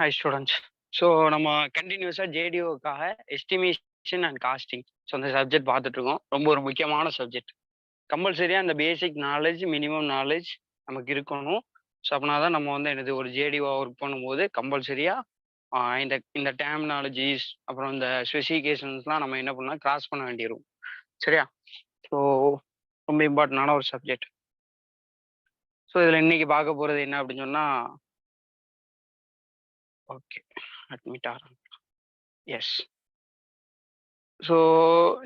Hi students. So நம்ம கண்டினியூஸாக ஜேடிஓக்காக estimation and costing so அந்த சப்ஜெக்ட் பார்த்துட்டு இருக்கோம். ரொம்ப ஒரு முக்கியமான சப்ஜெக்ட். கம்பல்சரியாக அந்த பேசிக் நாலேஜ் மினிமம் நாலேஜ் நமக்கு இருக்கணும். ஸோ அப்படின்னா தான் நம்ம வந்து என்னது ஒரு ஜேடிஓ ஒர்க் பண்ணும்போது கம்பல்சரியாக இந்த இந்த டெர்மினாலஜிஸ் அப்புறம் இந்த ஸ்பெசிஃபிகேஷன்ஸ்லாம் நம்ம என்ன பண்ணால் கிராஸ் பண்ண வேண்டியிருக்கும். சரியா? ஸோ ரொம்ப இம்பார்ட்டண்டான ஒரு சப்ஜெக்ட். ஸோ இதில் இன்னைக்கு பார்க்க போகிறது என்ன அப்படின்னு சொன்னால், ஓகே அட்மிட் ஆரம்பிக்கலாம். எஸ். ஸோ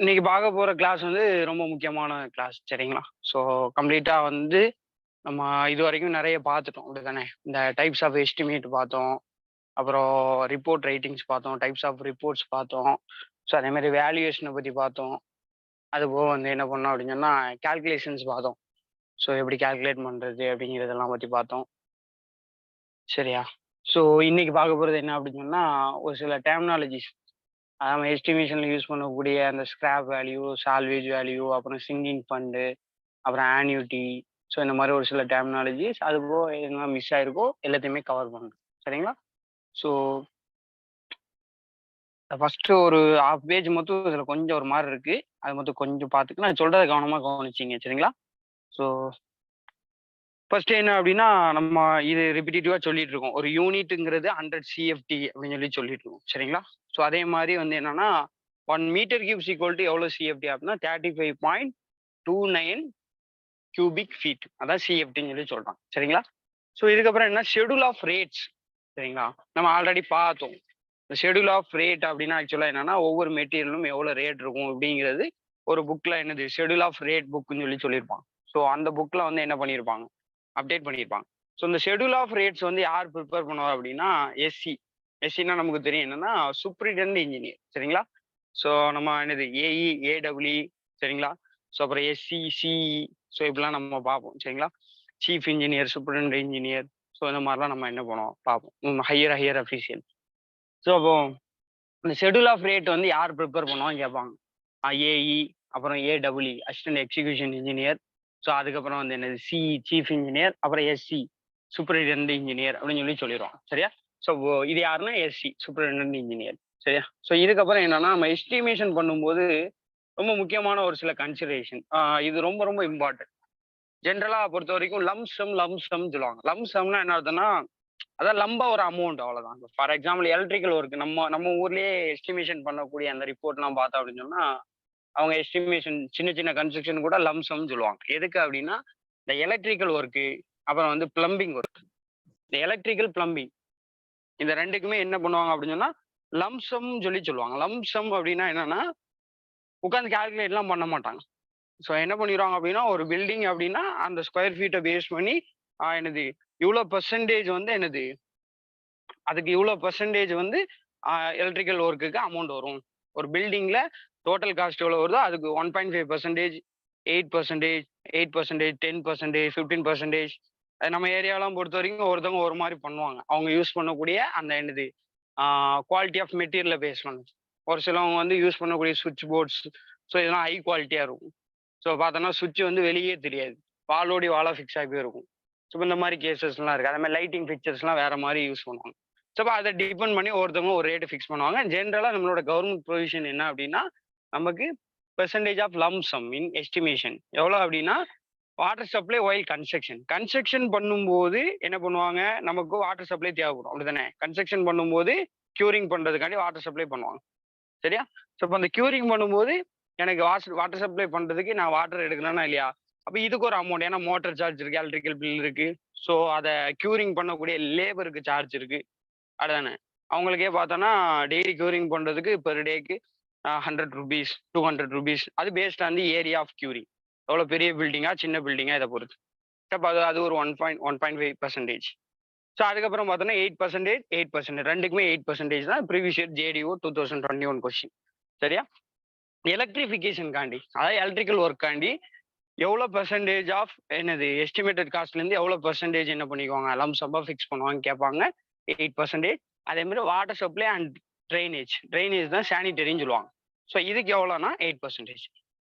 இன்னைக்கு பார்க்க போகிற கிளாஸ் வந்து ரொம்ப முக்கியமான கிளாஸ். சரிங்களா? ஸோ கம்ப்ளீட்டாக வந்து நம்ம இது வரைக்கும் நிறைய பார்த்துட்டோம் அப்படி தானே. இந்த டைப்ஸ் ஆஃப் எஸ்டிமேட் பார்த்தோம், அப்புறம் ரிப்போர்ட் ரைட்டிங்ஸ் பார்த்தோம், டைப்ஸ் ஆஃப் ரிப்போர்ட்ஸ் பார்த்தோம். ஸோ அதே மாதிரி வேல்யூவேஷனை பற்றி பார்த்தோம். அது போக வந்து என்ன பண்ணோம் அப்படின்னு சொன்னால் கேல்குலேஷன்ஸ் பார்த்தோம். ஸோ எப்படி கேல்குலேட் பண்ணுறது அப்படிங்கிறதெல்லாம் பற்றி பார்த்தோம். சரியா? ஸோ இன்னைக்கு பார்க்க போகிறது என்ன அப்படின்னு சொன்னால் ஒரு சில டெர்மினாலஜிஸ், நம்ம எஸ்டிமேஷனில் யூஸ் பண்ணக்கூடிய அந்த ஸ்கிராப் வேல்யூ, சால்வேஜ் வேல்யூ, அப்புறம் சிங்கிங் ஃபண்டு, அப்புறம் ஆன்யூட்டி. ஸோ இந்த மாதிரி ஒரு சில டெர்மினாலஜிஸ் அது போக என்ன மிஸ் ஆயிருக்கோ எல்லாத்தையுமே கவர் பண்ணுறோம். சரிங்களா? ஸோ ஃபஸ்ட்டு ஒரு ஹாஃப் பேஜ் மட்டும் இதில் கொஞ்சம் ஒரு மாதிரி இருக்குது. அது மட்டும் கொஞ்சம் பார்த்துக்கலாம். நான் சொல்கிறத கவனமாக கவனிச்சிங்க. சரிங்களா? ஸோ ஃபர்ஸ்ட் என்ன அப்படின்னா, நம்ம இது ரிப்பிட்டேட்டிவா சொல்லிட்டு இருக்கோம். ஒரு யூனிட்டுங்கிறது 100 சிஎஃப்டி அப்படின்னு சொல்லிட்டு இருக்கோம். சரிங்களா? ஸோ அதே மாதிரி வந்து என்னன்னா 1 மீட்டர் கியூப்ஸ் ஈக்குவல் டு எவ்வளோ சிஎஃப்டி அப்படின்னா 35.29 கியூபிக் ஃபீட். அதான் சிஎஃப்டின்னு சொல்றாங்க. சரிங்களா? ஸோ இதுக்கப்புறம் என்ன ஷெட்யூல் ஆஃப் ரேட்ஸ். சரிங்களா? நம்ம ஆல்ரெடி பார்த்தோம். இந்த ஷெட்யூல் ஆஃப் ரேட் அப்படின்னா ஆக்சுவலாக என்னன்னா ஒவ்வொரு மெட்டீரியலும் எவ்வளோ ரேட் இருக்கும் அப்படிங்கிறது ஒரு புக்கில் என்னது ஷெட்யூல் ஆஃப் ரேட் புக்குன்னு சொல்லியிருப்பாங்க. ஸோ அந்த புக்கில் வந்து என்ன பண்ணியிருப்பாங்க, அப்டேட் பண்ணியிருப்பாங்க. ஸோ இந்த ஷெட்யூல் ஆஃப் ரேட்ஸ் வந்து யார் ப்ரிப்பேர் பண்ணுவார் அப்படின்னா எஸ்சி. எஸ்சின்னா நமக்கு தெரியும் என்னன்னா சூப்பரிண்டென்டென்ட் இன்ஜினியர். சரிங்களா? ஸோ நம்ம என்னது ஏஇ, ஏடபிள்யூ. சரிங்களா? ஸோ அப்புறம் எஸ்சி, சிஇ. ஸோ இப்படிலாம் நம்ம பார்ப்போம். சரிங்களா? Chief engineer, superintendent engineer. So இந்த மாதிரிலாம் நம்ம என்ன பண்ணுவோம் பார்ப்போம். Higher official. ஸோ அப்போ இந்த ஷெட்யூல் ஆஃப் ரேட் வந்து யார் ப்ரிப்பேர் பண்ணுவான்னு கேட்பாங்க. ஏஇ, அப்புறம் AW assistant execution engineer. So அதுக்கப்புறம் வந்து என்னது சிஇ சீஃப் இன்ஜினியர், அப்புறம் எஸ்சி சூப்பரிண்டென்டென்ட் இன்ஜினியர் அப்படின்னு சொல்லிடுவோம். சரியா? ஸோ இது யாருன்னா எஸ்சி சூப்பரிண்டென்டென்ட் இன்ஜினியர். சரியா? ஸோ இதுக்கப்புறம் என்னன்னா நம்ம எஸ்டிமேஷன் பண்ணும்போது ரொம்ப முக்கியமான ஒரு சில கன்சிடரேஷன். இது ரொம்ப ரொம்ப இம்பார்ட்டன்ட். ஜென்ரலாக பொறுத்த வரைக்கும் லம்சம் சொல்லுவாங்க. லம்சம்னா என்ன அர்த்தம்னா அதான் லம்பா ஒரு அமௌண்ட், அவ்வளவுதான். ஃபார் எக்ஸாம்பிள் எலக்ட்ரிக்கல் ஒர்க் நம்ம ஊர்லயே எஸ்டிமேஷன் பண்ணக்கூடிய அந்த ரிப்போர்ட்லாம் பார்த்தோம் அப்படின்னு சொன்னா அவங்க எஸ்டிமேஷன் சின்ன சின்ன கன்ஸ்ட்ரக்ஷன் கூட லம்சம் சொல்லுவாங்க. எதுக்கு அப்படின்னா இந்த எலக்ட்ரிக்கல் ஒர்க்கு, அப்புறம் வந்து பிளம்பிங் ஒர்க். இந்த எலக்ட்ரிக்கல் பிளம்பிங் இந்த ரெண்டுக்குமே என்ன பண்ணுவாங்க அப்படின்னு சொன்னா லம்சம் சொல்லுவாங்க. லம்சம் அப்படின்னா என்னன்னா உட்காந்து கால்குலேட்லாம் பண்ண மாட்டாங்க. ஸோ என்ன பண்ணிடுவாங்க அப்படின்னா ஒரு பில்டிங் அப்படின்னா அந்த ஸ்கொயர் ஃபீட்டை பேஸ் பண்ணி என்னது இவ்வளோ பெர்சன்டேஜ் வந்து என்னது அதுக்கு இவ்வளோ பெர்சன்டேஜ் வந்து எலக்ட்ரிக்கல் ஒர்க்குக்கு அமௌண்ட் வரும். ஒரு பில்டிங்ல டோட்டல் காஸ்ட் எவ்வளோ வருதோ அதுக்கு 1.5%, 8%, 8%, 10%, 15%. அது நம்ம ஏரியாலாம் பொறுத்த வரைக்கும் ஒருத்தவங்க ஒரு மாதிரி பண்ணுவாங்க. அவங்க யூஸ் பண்ணக்கூடிய அந்த என்னது குவாலிட்டி ஆஃப் மெட்டீரியலை பேஸ் பண்ணது. ஒரு சிலவங்க வந்து யூஸ் பண்ணக்கூடிய சுவிட்ச் போர்ட்ஸ். ஸோ இதெல்லாம் ஹை குவாலிட்டியாக இருக்கும். ஸோ பார்த்தோன்னா சுவிட்ச் வந்து வெளியே தெரியாது, வாலோடி வாலாக ஃபிக்ஸ் ஆகி போயிருக்கும். ஸோ இந்த மாதிரி கேசஸ்லாம் இருக்குது. அதே மாதிரி லைட்டிங் ஃபிக்சர்ஸ்லாம் வேற மாதிரி யூஸ் பண்ணுவாங்க. ஸோ அதை டிபெண்ட் பண்ணி ஒருத்தவங்க ஒரு ரேட்டு ஃபிக்ஸ் பண்ணுவாங்க. ஜென்ரலாக நம்மளோட கவர்மெண்ட் ப்ரொவிஷன் என்ன அப்படின்னா நமக்கு percentage of lump sum in estimation எவ்வளோ அப்படின்னா வாட்டர் சப்ளை ஒயில் கன்ஸ்ட்ரக்ஷன் பண்ணும்போது என்ன பண்ணுவாங்க, நமக்கு வாட்டர் சப்ளை தேவைப்படும் அப்படிதானே. கன்ஸ்ட்ரக்ஷன் பண்ணும்போது க்யூரிங் பண்ணுறதுக்காண்டி வாட்டர் சப்ளை பண்ணுவாங்க. சரியா? ஸோ இப்போ அந்த க்யூரிங் பண்ணும்போது எனக்கு வாட்டர் சப்ளை பண்ணுறதுக்கு நான் வாட்டர் எடுக்கணும்னா இல்லையா, அப்போ இதுக்கு ஒரு அமௌண்ட், ஏன்னா மோட்டர் சார்ஜ் இருக்குது, எலக்ட்ரிக்கல் பில் இருக்குது. ஸோ அதை க்யூரிங் பண்ணக்கூடிய லேபருக்கு சார்ஜ் இருக்குது. அதுதானே. அவங்களுக்கே பார்த்தோன்னா டெய்லி க்யூரிங் பண்ணுறதுக்கு பெர் டேக்கு 100 rupees, 200 rupees. அது based on the area of curing. எவ்வளோ பெரிய பில்டிங்கா சின்ன பில்டிங்கா இதை பொறுத்து. அப்போ அது ஒரு 1.5%. ஸோ அதுக்கப்புறம் பார்த்தோன்னா 8% ரெண்டுக்குமே 8% தான் ப்ரீவியஸ் இயர் ஜேடிஓ 2021 கொஸ்டின். சரியா? எலக்ட்ரிஃபிகேஷன் காண்டி, அதாவது எலக்ட்ரிக்கல் ஒர்க் காண்டி எவ்வளோ பெர்சன்டேஜ் ஆஃப் என்னது எஸ்டிமேட்டட் காஸ்ட்லேருந்து எவ்வளோ பெர்சன்டேஜ் என்ன பண்ணிக்குவாங்க லம்சம்பாக ஃபிக்ஸ் பண்ணுவாங்க கேட்பாங்க. 8%. அதே மாதிரி வாட்டர் சப்ளை அண்ட் ட்ரைனேஜ் தான் சானிட்டரின்னு சொல்லுவாங்க. ஸோ இதுக்கு எவ்வளோனா 8%.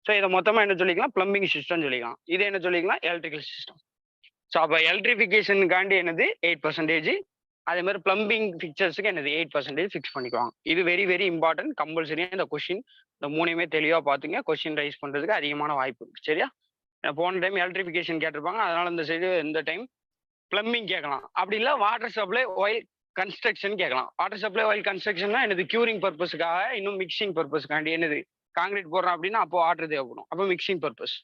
ஸோ இதை மொத்தமாக என்ன சொல்லிக்கலாம், பிளம்பிங் சிஸ்டம் சொல்லிக்கலாம். இது என்ன சொல்லிக்கலாம், எலக்ட்ரிக்கல் சிஸ்டம். ஸோ அப்போ எலக்ட்ரிஃபிகேஷனுக்காண்டி என்னது 8%, அதே மாதிரி பிளம்பிங் பிக்சர்ஸுக்கு என்னது 8% ஃபிக்ஸ் பண்ணிக்குவாங்க. இது வெரி வெரி இம்பார்ட்டன்ட். கம்பல்சரியா இந்த கொஸ்டின் இந்த மூணையுமே தெளிவா பார்த்துங்க. கொஸ்டின் ரைஸ் பண்றதுக்கு அதிகமான வாய்ப்பு இருக்கு. சரியா? போன டைம் எலக்ட்ரிஃபிகேஷன் கேட்டிருப்பாங்க. அதனால இந்த சைடு இந்த டைம் பிளம்பிங் கேட்கலாம். அப்படி இல்லை வாட்டர் சப்ளை ஒயில் கன்ஸ்ட்ரக்ஷன் கேட்கலாம். வாட்டர் சப்ளை ஒயில் கன்ஸ்ட்ரக்ஷன்னா என்னது கியூரிங் பர்பஸ்க்காக, இன்னும் மிக்சிங் பர்பஸ்க்காண்டி என்னது காங்கிரீட் போடுறோம் அப்படின்னா அப்போ வாட்டர் தேவைப்படும். அப்போ மிக்சிங் பர்பஸ்.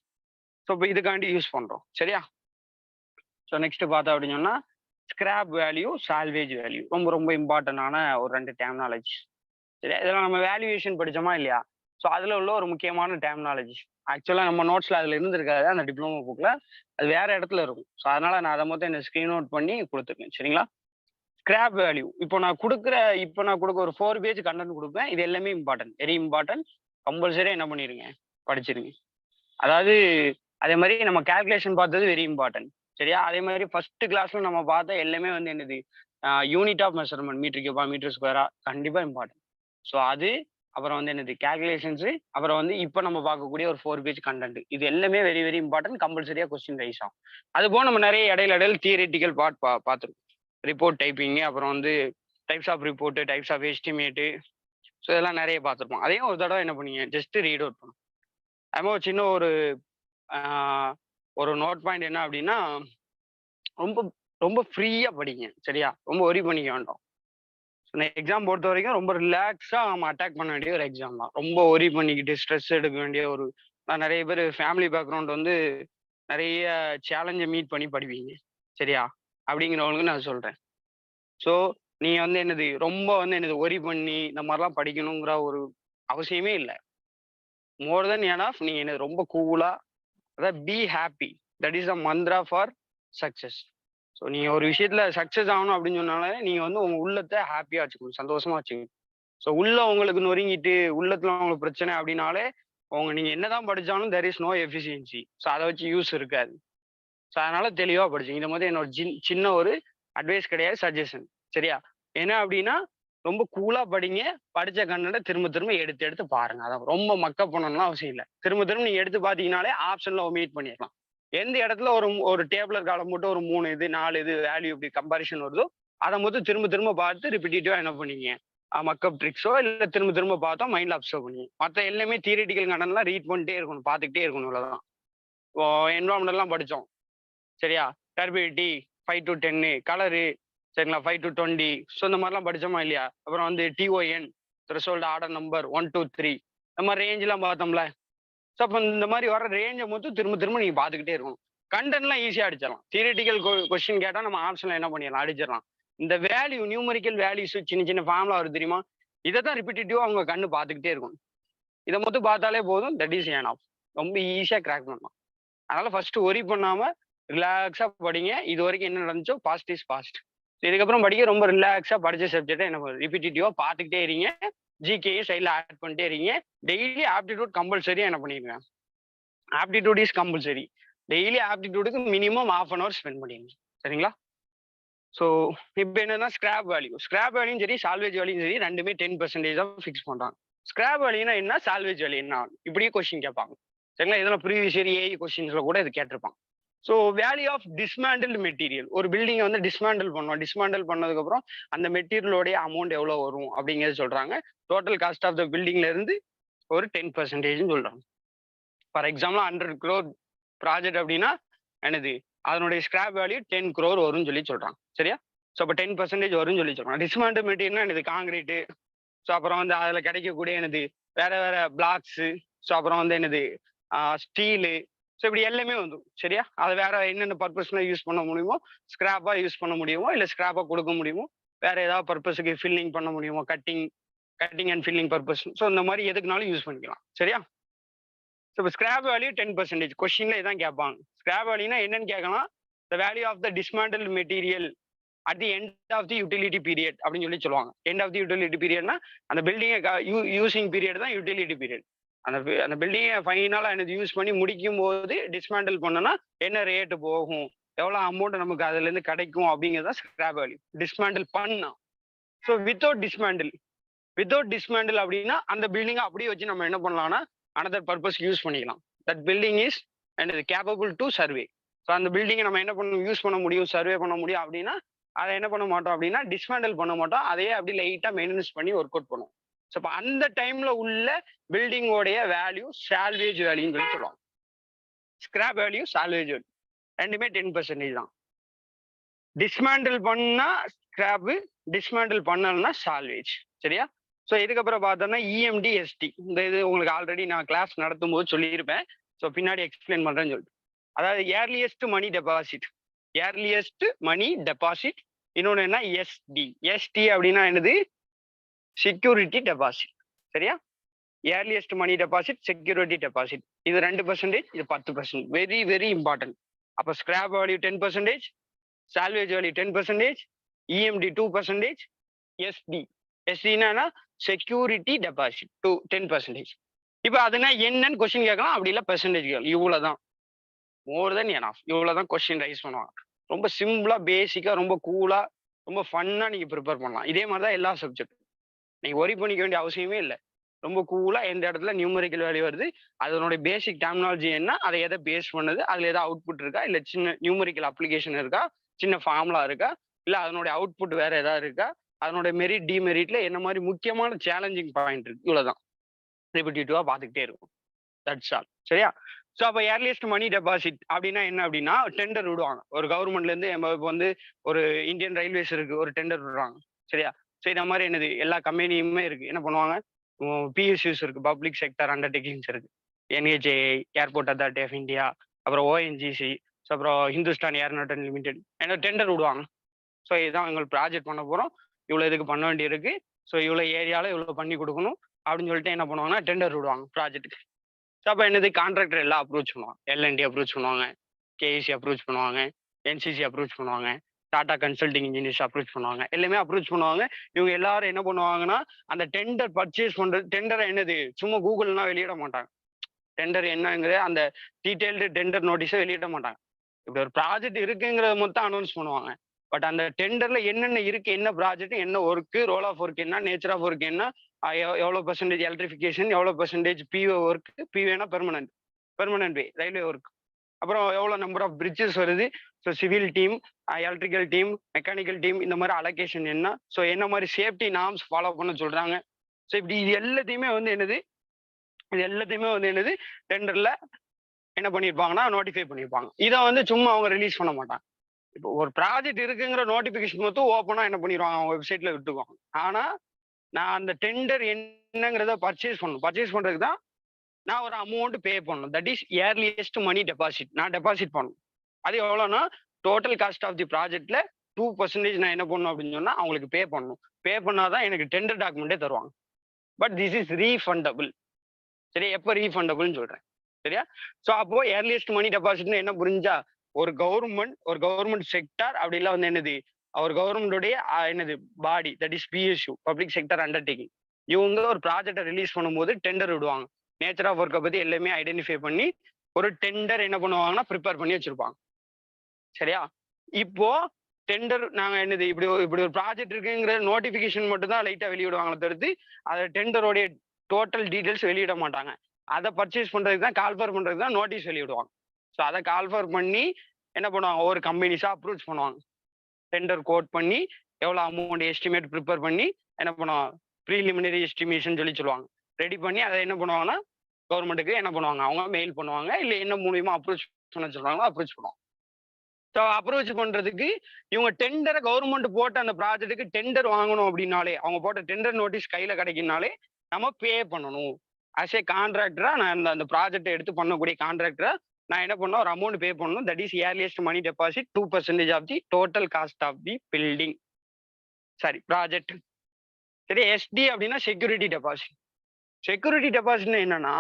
ஸோ இப்போ இதுக்காண்டி யூஸ் பண்றோம். சரியா? ஸோ நெக்ஸ்ட் பார்த்தா அப்படின்னு சொன்னா ஸ்கிராப் வேல்யூ, சால்வேஜ் வேல்யூ ரொம்ப ரொம்ப இம்பார்ட்டன்டான ஒரு 2 டெர்மினாலஜி. சரி, இதெல்லாம் நம்ம வேல்யூவேஷன் படிச்சோமா இல்லையா? ஸோ அதுல உள்ள ஒரு முக்கியமான டெர்மினாலஜி. ஆக்சுவலா நம்ம நோட்ஸ்ல அதுல இருந்திருக்காது, அந்த டிப்ளமோ புக்ல அது வேற இடத்துல இருக்கும். ஸோ அதனால நான் அதை மொத்தம் என்ன ஸ்கிரீன் நோட் பண்ணி கொடுத்துருக்கேன். சரிங்களா? ஸ்கிராப் வேல்யூ இப்போ நான் கொடுக்க ஒரு 4 பேஜ் கண்டென்ட் கொடுப்பேன். இது எல்லாமே இம்பார்ட்டன்ட், வெரி இம்பார்ட்டன்ட். கம்பல்சரி என்ன பண்ணிருங்க, படிச்சிருங்க. அதாவது அதே மாதிரி நம்ம கால்குலேஷன் பார்த்தது வெரி இம்பார்ட்டன்ட். சரியா? அதே மாதிரி ஃபர்ஸ்ட் கிளாஸ்ல நம்ம பார்த்த எல்லாமே வந்து என்னது யூனிட் ஆஃப் மெஷர்மெண்ட், மீட்டர் கியூபா மீட்டர் ஸ்கொயரா, கண்டிப்பா இம்பார்ட்டன்ட். ஸோ அது அப்புறம் வந்து என்னது கால்குலேஷன்ஸ், அப்புறம் வந்து இப்போ நம்ம பார்க்கக்கூடிய ஒரு 4 பேஜ் கண்டென்ட், இது எல்லாமே வெரி வெரி இம்பார்ட்டன்ட். கம்பல்சரியா கொஸ்டின் ரைஸ் ஆகும். அது போக நம்ம நிறைய இடையில தியரிட்டிக்கல் பார்ட் பார்த்துருக்கோம். ரிப்போர்ட் டைப்பிங், அப்புறம் வந்து types of report, types of estimate, so இதெல்லாம் நிறைய பார்த்துருப்போம். அதையும் ஒரு தடவை என்ன பண்ணீங்க, ஜஸ்ட் ரீட் அவுட் பண்ணும். அதுமாதிரி சின்ன ஒரு நோட் பாயிண்ட் என்ன அப்படின்னா, ரொம்ப ரொம்ப ஃப்ரீயா படிங்க. சரியா? ரொம்ப ஒரி பண்ணிக்க வேண்டாம். எக்ஸாம் பொறுத்த வரைக்கும் ரொம்ப ரிலாக்ஸா நம்ம அட்டாக் பண்ண வேண்டிய ஒரு எக்ஸாம் தான். ரொம்ப ஒரி பண்ணிக்கிட்டு ஸ்ட்ரெஸ் எடுக்க வேண்டிய ஒரு நிறைய பேர் ஃபேமிலி பேக்ரவுண்ட் வந்து நிறைய சேலஞ்சை மீட் பண்ணி படிப்பீங்க. சரியா? அப்படிங்கிறவங்களுக்கு நான் சொல்றேன். ஸோ நீங்க வந்து என்னது ரொம்ப வந்து என்னது ஒரி பண்ணி இந்த மாதிரிலாம் படிக்கணுங்கிற ஒரு அவசியமே இல்லை. மோர் தென் எனஃப். நீங்க என்னது ரொம்ப கூலா, அதாவது be happy, that is a Mantra for success. So நீங்க ஒரு விஷயத்துல சக்சஸ் ஆகணும் அப்படின்னு சொன்னாலே நீங்க வந்து உங்க உள்ளத்தை ஹாப்பியா வச்சுக்கணும், சந்தோஷமா வச்சுக்கணும். ஸோ உள்ள உங்களுக்கு நொறுங்கிட்டு உள்ளத்துல உங்களுக்கு பிரச்சனை அப்படின்னாலே நீங்க என்னதான் படிச்சாலும் there is no efficiency. So அதை வச்சு யூஸ் இருக்காது. ஸோ அதனால தெளிவா படிச்சுங்க. இந்த மாதிரி என்னோட சின்ன ஒரு அட்வைஸ் கிடையாது, சஜஷன். சரியா? என்ன அப்படின்னா ரொம்ப கூலா படிங்க. படிச்ச கண்டென்ட்டை திரும்ப திரும்ப எடுத்து எடுத்து பாருங்க. அதான் ரொம்ப மக்கப் பண்ணணும்லாம் அவசியம் இல்லை. திரும்ப திரும்ப நீங்க எடுத்து பார்த்தீங்கனாலே ஆப்ஷன்ல ஒமிட் பண்ணிடலாம். எந்த இடத்துல ஒரு டேபிளர் காலம் போட்டு ஒரு 3 இது 4 இது வேல்யூ இப்படி கம்பாரிஷன் வருதோ அதை மொத்தம் திரும்ப திரும்ப பார்த்து ரிப்பீட்டிவா என்ன பண்ணீங்க, மக்கப் ட்ரிக்ஸோ இல்லை திரும்ப திரும்ப பார்த்தா மைண்ட்ல அப்சர்வ் பண்ணீங்க. மற்ற எல்லாமே தியரிட்டிக்கல் கண்டென்ட்லாம் ரீட் பண்ணிட்டே இருக்கணும், பார்த்துக்கிட்டே இருக்கணும். இவ்வளவுதான். இப்போ என்வரான்மெண்ட்லாம் படித்தோம். சரியா? டர்பிடிட்டி 5 to 10, கலரு சரிங்களா 5 to 20. ஸோ இந்த மாதிரிலாம் படிச்சோமா இல்லையா? அப்புறம் வந்து டிஓஎன், த்ரெஷோல்டு ஆர்டர் நம்பர் 1 2 3, இந்த மாதிரி ரேஞ்செலாம் பார்த்தோம்ல. ஸோ அப்போ இந்த மாதிரி வர ரேஞ்சை மட்டும் திரும்ப திரும்ப நீங்க பார்த்துக்கிட்டே இருக்கணும். கண்டென்ட்லாம் ஈஸியாக அடிச்சிடலாம். தியரிட்டிக்கல் கொஸ்டின் கேட்டால் நம்ம ஆப்ஷன்ல என்ன பண்ணிடலாம், அடிச்சிடலாம். இந்த வேல்யூ, நியூமரிக்கல் வேல்யூஸ், சின்ன சின்ன ஃபார்முலா வருது தெரியுமா, இதை தான் ரிப்பீட்டேட்டிவா அவங்க கண்ணு பார்த்துக்கிட்டே இருக்கும். இதை மட்டும் பார்த்தாலே போதும், தட் இஸ் ஏன் ஆஃப். ரொம்ப ஈஸியாக கிராக் பண்ணலாம். அதனால ஃபர்ஸ்ட் ஒரி பண்ணாம ரிலாக்ஸா படிங்க. இது வரைக்கும் என்ன நடந்துச்சோ பாஸ்ட் இஸ் பாஸ்ட். இதுக்கப்புறம் படிக்க ரொம்ப ரிலாக்ஸா படிச்ச சப்ஜெக்டை என்ன ரிப்பீட்டேட்டிவா பார்த்துக்கிட்டே இருங்க. ஜிகேயும் சைடில் ஆட் பண்ணிட்டே இருக்கீங்க. டெய்லி ஆப்டிடியூட் கம்பல்சரியா என்ன பண்ணிருங்க, ஆப்டிடியூட் இஸ் கம்பல்சரி. டெய்லி ஆப்டிடியூடுக்கு மினிமம் 1/2 hour ஸ்பெண்ட் பண்ணிடுங்க. சரிங்களா? ஸோ இப்போ என்னன்னா ஸ்கிராப் வேல்யூயும் சரி சால்வேஜ் வேல்யூயும் சரி ரெண்டுமே 10% தான் ஃபிக்ஸ் பண்றாங்க. ஸ்கிராப் வேல்யூனா என்ன, சால்வேஜ் வேல்யூ என்ன, இப்படியே கொஸ்டின் கேட்பாங்க. சரிங்களா? இதெல்லாம் ப்ரீவியஸ் இயர் ஏஐ கொஸ்டின்ஸ்ல கூட இது கேட்டிருப்பாங்க. ஸோ வேல்யூ ஆஃப் டிஸ்மேண்டில்டு மெட்டீரியல், ஒரு பில்டிங்கை வந்து டிஸ்மேண்டில் பண்ணோம். டிஸ்மேண்டில் பண்ணதுக்கு அப்புறம் அந்த மெட்டீரியலோடைய அமௌண்ட் எவ்வளோ வரும் அப்படிங்கிறது சொல்றாங்க. டோட்டல் காஸ்ட் ஆஃப் த பில்டிங்ல இருந்து ஒரு 10% சொல்றாங்க. ஃபார் எக்ஸாம்பிள் 100 crore ப்ராஜெக்ட் அப்படின்னா என்னது, அதனுடைய ஸ்கிராப் வேல்யூ 10 crore வரும்னு சொல்லி சொல்றாங்க. சரியா? ஸோ அப்போ 10% வரும்னு சொல்லி சொல்றாங்க. டிஸ்மேண்டில் மெட்டீரியல்னா என்னது, காங்கிரீட்டு. ஸோ அப்புறம் வந்து அதில் கிடைக்கக்கூடிய என்னது வேற வேற பிளாக்ஸு. ஸோ அப்புறம் வந்து என்னது ஸ்டீலு. ஸோ இப்படி எல்லாமே வந்துடும். சரியா? அதை வேற என்னென்ன பர்பஸ்ல யூஸ் பண்ண முடியுமோ, ஸ்கிராப்பா யூஸ் பண்ண முடியுமோ, இல்லை ஸ்கிராப்பா கொடுக்க முடியுமோ, வேற ஏதாவது பர்பஸுக்கு ஃபில்லிங் பண்ண முடியுமோ, cutting and filling purpose. So இந்த மாதிரி எதுக்குனாலும் யூஸ் பண்ணிக்கலாம். சரியா? ஸோ இப்போ ஸ்கிராப் வேல்யூ 10%. கொஸ்டின்ல இதான் கேட்பாங்க. ஸ்கிராப் வேல்யூனா என்னன்னு கேட்கலாம், the value of the dismantle material at the end of the utility period அப்படின்னு சொல்லி சொல்லுவாங்க. எண்ட் ஆஃப் தி யூட்டிலிட்டி பீரியட்னா அந்த பில்டிங்கை யூசிங் பீரியட் தான் யூட்டிலிட்டி பீரியட். அந்த பில்டிங்கை ஃபைனலாக எனக்கு யூஸ் பண்ணி முடிக்கும் போது டிஸ்மேண்டில் பண்ணோன்னா என்ன ரேட்டு போகும், எவ்வளோ அமௌண்ட் நமக்கு அதுல இருந்து கிடைக்கும் அப்படிங்கிறது தான் ஸ்கிராப் வேல்யூ. டிஸ்மேண்டில் பண்ணா. ஸோ வித்தவுட் டிஸ்மேண்டில் அப்படின்னா அந்த பில்டிங்கை அப்படியே வச்சு நம்ம என்ன பண்ணலாம்னா அனதர் பர்பஸ் யூஸ் பண்ணிக்கலாம். That building is capable to survey. So அந்த பில்டிங்கை நம்ம என்ன பண்ண யூஸ் பண்ண முடியும், சர்வே பண்ண முடியும் அப்படின்னா அதை என்ன பண்ண மாட்டோம் அப்படின்னா டிஸ்மேண்டில் பண்ண மாட்டோம். அதையே அப்படி லைட்டா மெயின்டெனன்ஸ் பண்ணி ஒர்க் அவுட் பண்ணுவோம். ஸோ அப்போ அந்த டைம்ல உள்ள பில்டிங்கோடைய வேல்யூ சால்வேஜ் வேல்யூன்னு சொல்லி சொல்லுவாங்க. ஸ்கிராப் வேல்யூ, சால்வேஜ் வேல்யூ ரெண்டுமே 10% தான். டிஸ்மேண்டில் பண்ணா ஸ்கிராப், டிஸ்மேண்டில் பண்ணலன்னா சால்வேஜ். சரியா? ஸோ இதுக்கப்புறம் பார்த்தோம்னா இஎம்டி, எஸ்டி. இந்த இது உங்களுக்கு ஆல்ரெடி நான் கிளாஸ் நடத்தும் போது சொல்லியிருப்பேன். ஸோ பின்னாடி எக்ஸ்பிளைன் பண்றேன்னு சொல்லிட்டு. அதாவது earliest money deposit, earliest money deposit. இன்னொன்று என்ன எஸ்டி. எஸ்டி அப்படின்னா என்னது? Security deposit. சரியா? Earliest money deposit, security deposit. இது 2%, இது 10%. Very very important. அப்போ scrap value 10%, salvage value 10%, EMD 2%, SD. எஸ்டினா செக்யூரிட்டி டெபாசிட் 10%. இப்போ அதுனா என்னன்னு கொஸ்டின் கேட்கலாம். அப்படி இல்லை பெர்சன்டேஜ் இவ்வளவுதான். மோர் தென் எனஃப். இவ்வளவுதான் கொஸ்டின் ரைஸ் பண்ணுவாங்க. ரொம்ப சிம்பிளா, பேசிக்கா, ரொம்ப கூலா, ரொம்ப ஃபன்னா நீங்க ப்ரிப்பேர் பண்ணலாம். இதே மாதிரி தான் எல்லா சப்ஜெக்டும். நீங்க ஒரி பண்ணிக்க வேண்டிய அவசியமே இல்லை. ரொம்ப கூலா எந்த இடத்துல நியூமரிக்கல் வேல்யூ வருது, அதனுடைய பேசிக் டெர்மினாலஜி என்ன, அதை எதை பேஸ் பண்ணுது, அதுல ஏதாவது அவுட்புட் இருக்கா, இல்ல சின்ன நியூமரிக்கல் அப்ளிகேஷன் இருக்கா, சின்ன ஃபார்முலா இருக்கா, இல்ல அதனுடைய அவுட்புட் வேற ஏதாவது இருக்கா, அதனுடைய மெரிட் டிமெரிட்ல என்ன மாதிரி முக்கியமான சேலஞ்சிங் பாயிண்ட் இருக்கு, இவ்வளவுதான். ரிப்பிட்டேட்டிவா பார்த்துக்கிட்டே இருக்கும். That's all. சரியா? ஸோ அப்போ ஏர்லியஸ்ட் மணி டெபாசிட் அப்படின்னா என்ன அப்படின்னா டெண்டர் விடுவாங்க. ஒரு கவர்மெண்ட்ல இருந்து இப்போ வந்து ஒரு இந்தியன் ரயில்வேஸ் இருக்கு, ஒரு டெண்டர் விடுறாங்க. சரியா? ஸோ இந்த மாதிரி என்னது எல்லா கம்பெனியுமே இருக்கு. என்ன பண்ணுவாங்க? பிஎஸ்யூஸ் இருக்கு, பப்ளிக் செக்டர் அண்டர்டேக்கிங்ஸ் இருக்கு. NHAI, airport authority of India, அப்புறம் ஓஎன்ஜிசி, ஸோ அப்புறம் ஹிந்துஸ்தான் ஏர்நாட்டன் லிமிடெட், என்ன டெண்டர் விடுவாங்க. ஸோ இதுதான் எங்களுக்கு ப்ராஜெக்ட் பண்ண போறோம், இவ்வளோ இதுக்கு பண்ண வேண்டியிருக்கு, ஸோ இவ்வளோ ஏரியாவில் இவ்வளோ பண்ணி கொடுக்கணும் அப்படின்னு சொல்லிட்டு என்ன பண்ணுவாங்கன்னா டெண்டர் விடுவாங்க ப்ராஜெக்ட்டுக்கு. ஸோ அப்போ என்னது கான்ட்ராக்டர் எல்லாம் அப்ரோச் பண்ணுவாங்க. எல்என்டி அப்ரோச் பண்ணுவாங்க, கேஇசி அப்ரோச் பண்ணுவாங்க, என்சிசி அப்ரோச் பண்ணுவாங்க, டாடா கன்சல்டிங் இன்ஜினியர்ஸ் அப்ரோச் பண்ணுவாங்க, எல்லாமே அப்ரோச் பண்ணுவாங்க. இவங்க எல்லாரும் என்ன பண்ணுவாங்கன்னா அந்த டெண்டர் பர்ச்சேஸ் பண்றது, டெண்டரை என்னது சும்மா கூகுள்லாம் வெளியிட மாட்டாங்க. டெண்டர் என்னங்கிற அந்த டீடைல்டு டெண்டர் நோட்டீஸை வெளியிட மாட்டாங்க. இப்படி ஒரு ப்ராஜெக்ட் இருக்குங்கிறத மொத்தம் அனௌன்ஸ் பண்ணுவாங்க. பட் அந்த டெண்டர்ல என்னென்ன இருக்கு, என்ன ப்ராஜெக்ட், என்ன ஒர்க்கு, ரோல் ஆஃப் ஒர்க் என்ன, நேச்சர் ஆஃப் ஒர்க் என்ன, எவ்வளோ பெர்சன்டேஜ் எலக்ட்ரிஃபிகேஷன், எவ்வளோ பெர்சன்டேஜ் பிஓ ஒர்க், பிஓனா பெர்மனன்ட் வே ரயில்வே ஒர்க், அப்புறம் எவ்வளோ நம்பர் ஆஃப் பிரிட்ஜஸ் வருது, so civil team, electrical team, mechanical team, இந்த மாதிரி அலோகேஷன் என்ன, ஸோ என்ன மாதிரி சேஃப்டி நார்ம்ஸ் ஃபாலோ பண்ண சொல்றாங்க. ஸோ இப்படி இது எல்லாத்தையுமே வந்து என்னது டெண்டர்ல என்ன பண்ணியிருப்பாங்கன்னா நோட்டிஃபை பண்ணியிருப்பாங்க. இதை வந்து சும்மா அவங்க ரிலீஸ் பண்ண மாட்டாங்க. இப்போ ஒரு ப்ராஜெக்ட் இருக்குங்கிற நோட்டிபிகேஷன் மொத்தம் ஓப்பனா என்ன பண்ணிடுவாங்க, அவங்க வெப்சைட்ல விட்டுக்குவாங்க. ஆனா நான் அந்த டெண்டர் என்னங்கிறத பர்ச்சேஸ் பண்றதுக்கு தான் நான் ஒரு அமௌண்ட் பே பண்ணணும். That is earliest money deposit. நான் டெபாசிட் பண்ணணும். அது எவ்வளோன்னா டோட்டல் காஸ்ட் ஆஃப் தி ப்ராஜெக்ட்ல 2% நான் என்ன பண்ணணும் அப்படின்னு சொன்னா அவங்களுக்கு பே பண்ணணும். பே பண்ணாதான் எனக்கு டெண்டர் டாக்குமெண்டே தருவாங்க. But this is refundable. சரி, எப்போ ரீஃபண்டபிள்னு சொல்றேன். சரியா? ஸோ அப்போ ஏர்லியஸ்ட் மணி டெபாசிட்னு என்ன புரிஞ்சா, ஒரு கவர்மெண்ட் செக்டார் அப்படிலாம் வந்து என்னது, அவர் கவர்மெண்டோடைய என்னது body, that is PSU, public sector undertaking. இவங்க ஒரு ப்ராஜெக்டை ரிலீஸ் பண்ணும்போது டெண்டர் விடுவாங்க. நேச்சர் ஆஃப் ஒர்க்கை பத்தி எல்லாமே ஐடென்டிஃபை பண்ணி ஒரு டெண்டர் என்ன பண்ணுவாங்கன்னா ப்ரிப்பேர் பண்ணி வச்சிருப்பாங்க. சரியா? இப்போ டெண்டர் நாங்க என்னது இப்படி ஒரு ப்ராஜெக்ட் இருக்குங்கிற நோட்டிபிகேஷன் மட்டும் தான் லைட்டா வெளியிடுவாங்களே தவிர்த்து அதை டெண்டரோடைய டோட்டல் டீடைல்ஸ் வெளியிட மாட்டாங்க. அதை பர்ச்சேஸ் பண்றதுக்கு தான், கால்ஃபர் பண்றதுக்கு தான் நோட்டீஸ் வெளியிடுவாங்க. ஸோ அதை கால்ஃபர் பண்ணி என்ன பண்ணுவாங்க, ஒரு கம்பெனிஸா அப்ரோச் பண்ணுவாங்க. டெண்டர் கோட் பண்ணி எவ்வளோ அமௌண்ட் எஸ்டிமேட் ப்ரிப்பேர் பண்ணி என்ன பண்ணுவாங்க, ப்ரீலிமினரி எஸ்டிமேஷன் சொல்லுவாங்க. ரெடி பண்ணி அதை என்ன பண்ணுவாங்கன்னா கவர்மெண்ட்டுக்கு என்ன பண்ணுவாங்க, அவங்க மெயில் பண்ணுவாங்க, இல்லை என்ன மூலியமா அப்ரோச் பண்ண சொல்றாங்களோ அப்ரோச் பண்ணுவாங்க. ஸோ அப்ரோச் பண்றதுக்கு இவங்க டெண்டரை கவர்மெண்ட் போட்ட அந்த ப்ராஜெக்ட்டுக்கு டெண்டர் வாங்கணும் அப்படின்னாலே, அவங்க போட்ட டெண்டர் நோட்டீஸ் கையில கிடைக்குனாலே நம்ம பே பண்ணணும். ஆஸ் ஏ கான்ட்ராக்டரா நான் அந்த ப்ராஜெக்டை எடுத்து பண்ணக்கூடிய கான்ட்ராக்டரா நான் என்ன பண்ணணும், ஒரு அமௌண்ட் பே பண்ணணும். That is earliest money deposit 2% of the total cost of the building, sorry project. சரி, எஸ்டி அப்படின்னா செக்யூரிட்டி டெபாசிட். செக்யூரிட்டி டெபாசிட்னா என்னன்னா,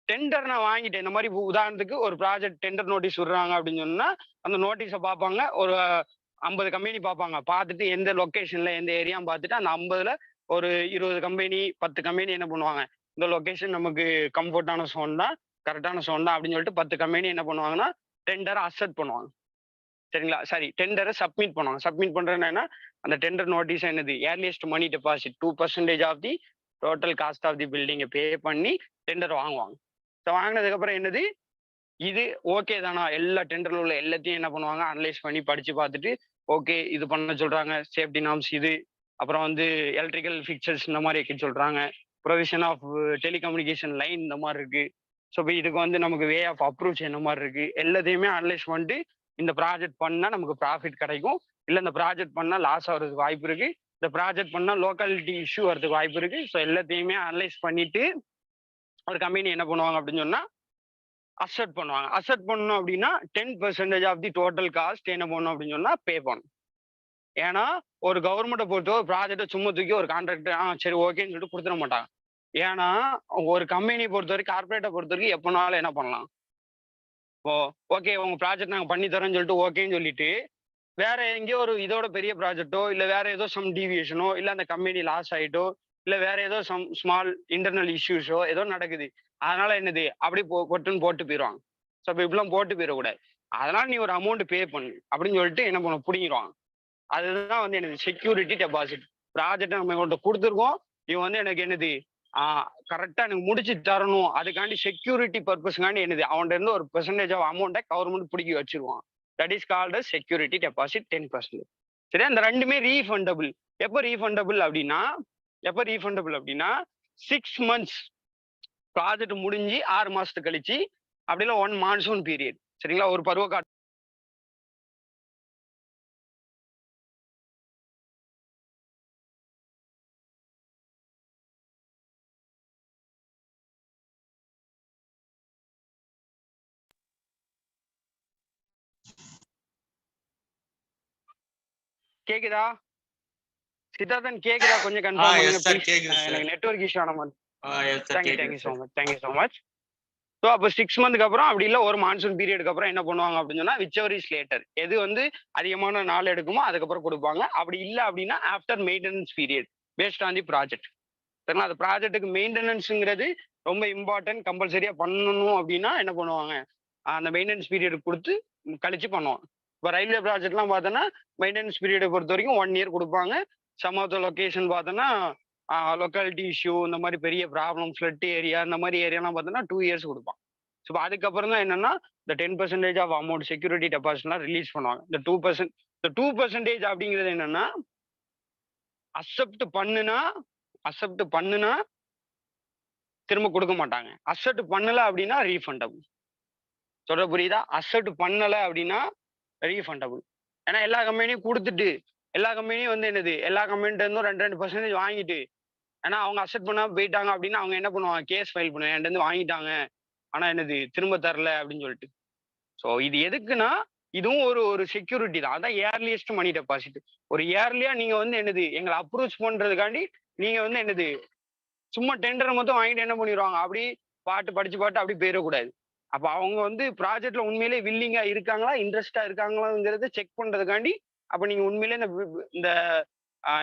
டெண்டர் நான் வாங்கிட்டேன். இந்த மாதிரி உதாரணத்துக்கு ஒரு ப்ராஜெக்ட் டெண்டர் நோட்டீஸ் விடுறாங்க அப்படின்னு சொன்னா அந்த நோட்டீஸை பார்ப்பாங்க. ஒரு 50 கம்பெனி பார்ப்பாங்க. பார்த்துட்டு எந்த லொக்கேஷன்ல எந்த ஏரியான்னு பார்த்துட்டு அந்த 50ல ஒரு 20 கம்பெனி 10 கம்பெனி என்ன பண்ணுவாங்க, இந்த லொக்கேஷன் நமக்கு கம்ஃபர்டான சோன் தான், கரெக்டான சோன் தான் அப்படின்னு சொல்லிட்டு 10 கம்பெனி என்ன பண்ணுவாங்கன்னா டெண்டரை அக்செப்ட் பண்ணுவாங்க. சரிங்களா? சரி, டெண்டரை சப்மிட் பண்ணுவாங்க. சப்மிட் பண்றேன்னா அந்த டெண்டர் நோட்டீஸ் என்னது, earliest money deposit 2% of the total cost of the பில்டிங்கை பே பண்ணி டெண்டர் வாங்குவாங்க. ஸோ வாங்கினதுக்கு அப்புறம் என்னது, இது ஓகே தானா, எல்லா டெண்டர்ல உள்ள எல்லாத்தையும் என்ன பண்ணுவாங்க, அனலைஸ் பண்ணி படிச்சு பார்த்துட்டு ஓகே இது பண்ண சொல்றாங்க. சேஃப்டி நார்ம்ஸ் இது. அப்புறம் வந்து எலக்ட்ரிக்கல் ஃபிக்சர்ஸ் இந்த மாதிரி வைக்க சொல்றாங்க. ப்ரொவிஷன் ஆஃப் டெலிகம்யூனிகேஷன் லைன் இந்த மாதிரி இருக்கு. ஸோ இப்போ இதுக்கு வந்து நமக்கு வே ஆஃப் அப்ரோச் என்ன மாதிரி இருக்கு எல்லாத்தையுமே அனலைஸ் பண்ணிட்டு இந்த ப்ராஜெக்ட் பண்ணா நமக்கு ப்ராஃபிட் கிடைக்கும். இல்லை இந்த ப்ராஜெக்ட் பண்ணா லாஸ் ஆகிறதுக்கு வாய்ப்பு இருக்கு. இந்த ப்ராஜெக்ட் பண்ணா லோக்காலிட்டி இஷ்யூ வரதுக்கு வாய்ப்பு இருக்கு. ஸோ எல்லாத்தையுமே அனலைஸ் பண்ணிட்டு ஒரு கம்பெனி என்ன பண்ணுவாங்க அப்படின்னு சொன்னா அசெட் பண்ணுவாங்க. அசெட் பண்ணணும் அப்படின்னா 10% ஆஃப் தி டோட்டல் காஸ்ட் என்ன பண்ணணும் அப்படின்னு சொன்னா பே பண்ணணும். ஏன்னா ஒரு கவர்மெண்ட்டை பொறுத்த ஒரு ப்ராஜெக்டை சும்மா தூக்கி ஒரு கான்ட்ராக்டர் சரி ஓகேன்னு சொல்லிட்டு கொடுத்துட மாட்டாங்க. ஏன்னா ஒரு கம்பெனியை பொறுத்த வரைக்கும் கார்பரேட்டை பொறுத்த வரைக்கும் எப்போனாலும் என்ன பண்ணலாம். இப்போ ஓகே உங்க ப்ராஜெக்ட் நாங்கள் பண்ணி தரோம்னு சொல்லிட்டு ஓகேன்னு சொல்லிட்டு வேற எங்கேயோ ஒரு இதோட பெரிய ப்ராஜெக்டோ இல்லை வேற ஏதோ சம் டீவியேஷனோ இல்லை அந்த கம்பெனி லாஸ் ஆயிட்டோ இல்லை வேற ஏதோ சம் ஸ்மால் இன்டர்னல் இஷ்யூஸோ ஏதோ நடக்குது. அதனால என்னது அப்படி கொட்டுன்னு போட்டு போயிடுவாங்க. ஸோ இப்போ இப்படிலாம் போட்டு போயிடக்கூடாது. அதனால நீ ஒரு அமௌண்ட் பே பண்ணு அப்படின்னு சொல்லிட்டு என்ன பண்ண பிடிங்கிடுவாங்க. அதுதான் வந்து எனக்கு செக்யூரிட்டி டெபாசிட். ப்ராஜெக்ட் நம்ம இவங்கள்ட்ட கொடுத்துருக்கோம். இவன் வந்து எனக்கு என்னது கரெக்டா எனக்கு முடிச்சு தரணும். அதுக்காண்டி செக்யூரிட்டி பர்பஸ்க்காண்டி என்னது அவன்கிட்ட இருந்து ஒரு பெர்சன்டேஜ் ஆஃப் அமௌண்ட்டை கவர்மெண்ட் பிடிக்கி வச்சிருவான். That is called security deposit 10%. சரியா? இந்த ரெண்டுமே ரீஃபண்டபிள். எப்போ ரீஃபண்டபிள் அப்படின்னா 6 months ப்ராஜெக்ட் முடிஞ்சு 6 மாசத்துக்கு கழிச்சு அப்படின்னா 1 மான்சூன் பீரியட். சரிங்களா? ஒரு பருவ காலம். கேக்குதா சித்தார்த்தன்? கேக்குதா? கொஞ்சம் கன்ஃபார்ம் பண்ணுங்க. எனக்கு நெட்வொர்க் இஷ்யூ ஆன மாதிரி. Thank you so much. ஸோ அப்போ 6 மந்த்க்கு அப்புறம் அப்படி இல்லை ஒரு மான்சூன் பீரியடுக்கு அப்புறம் என்ன பண்ணுவாங்க அப்படின்னு சொன்னா விச்சவர் இஸ் லேட்டர் எது வந்து அதிகமான நாள் எடுக்குமோ அதுக்கப்புறம் கொடுப்பாங்க. அப்படி இல்லை அப்படின்னா after maintenance period paste on the project. சரிங்களா? அந்த ப்ராஜெக்ட்டுக்கு மெயின்டெனன்ஸுங்கிறது ரொம்ப இம்பார்ட்டன்ட். கம்பல்சரியா பண்ணணும் அப்படின்னா என்ன பண்ணுவாங்க அந்த மெயின்டெனன்ஸ் பீரியட் கொடுத்து கழிச்சு பண்ணுவாங்க. இப்போ ரயில்வே ப்ராஜெக்ட்லாம் பார்த்தோன்னா மெயின்டெனன்ஸ் பீரியடை பொறுத்த வரைக்கும் 1 year கொடுப்பாங்க. சம் ஆஃப் த லொக்கேஷன் பார்த்தோன்னா லொக்காலிட்டி இஷ்யூ இந்த மாதிரி பெரிய ப்ராப்ளம் ஃப்ளட் ஏரியா இந்த மாதிரி ஏரியாலாம் பார்த்தோன்னா 2 years கொடுப்பாங்க. ஸோ அதுக்கப்புறம் தான் என்னன்னா இந்த 10% ஆஃப் அமௌண்ட் செக்யூரிட்டி டெபாசிட்லாம் ரிலீஸ் பண்ணுவாங்க. இந்த 2% அப்படிங்கிறது என்னன்னா அக்செப்ட் பண்ணுனா திரும்ப கொடுக்க மாட்டாங்க. அக்செப்ட் பண்ணல அப்படின்னா ரீஃபண்டபிள். சொல்ற புரியுதா? அக்செப்ட் பண்ணல அப்படின்னா ரீஃபண்டபிள். ஏன்னா எல்லா கம்பெனியும் கொடுத்துட்டு எல்லா கம்பெனியும் வந்து என்னது எல்லா கம்பெனிட்ட இருந்தும் 2% வாங்கிட்டு ஏன்னா அவங்க அக்செப்ட் பண்ணாம போயிட்டாங்க அப்படின்னா அவங்க என்ன பண்ணுவாங்க கேஸ் ஃபைல் பண்ணுவாங்க. என்கிட்ட இருந்து வாங்கிட்டாங்க ஆனா என்னது திரும்ப தரல அப்படின்னு சொல்லிட்டு. ஸோ இது எதுக்குன்னா இதுவும் ஒரு செக்யூரிட்டி தான். அதான் ஏர்லியஸ்ட் மணி டெபாசிட். ஒரு இயர்லியா நீங்க வந்து என்னது எங்களை அப்ரோச் பண்றதுக்காண்டி நீங்க வந்து என்னது சும்மா டெண்டரை மொத்தம் வாங்கிட்டு என்ன பண்ணிடுவாங்க அப்படி படிச்சு அப்படி போயிடக்கூடாது. அப்ப அவங்க வந்து ப்ராஜெக்ட்ல உண்மையிலே வில்லிங்கா இருக்காங்களா இன்ட்ரெஸ்டா இருக்காங்களாங்கிறத செக் பண்றதுக்காண்டி அப்ப நீங்க உண்மையிலே இந்த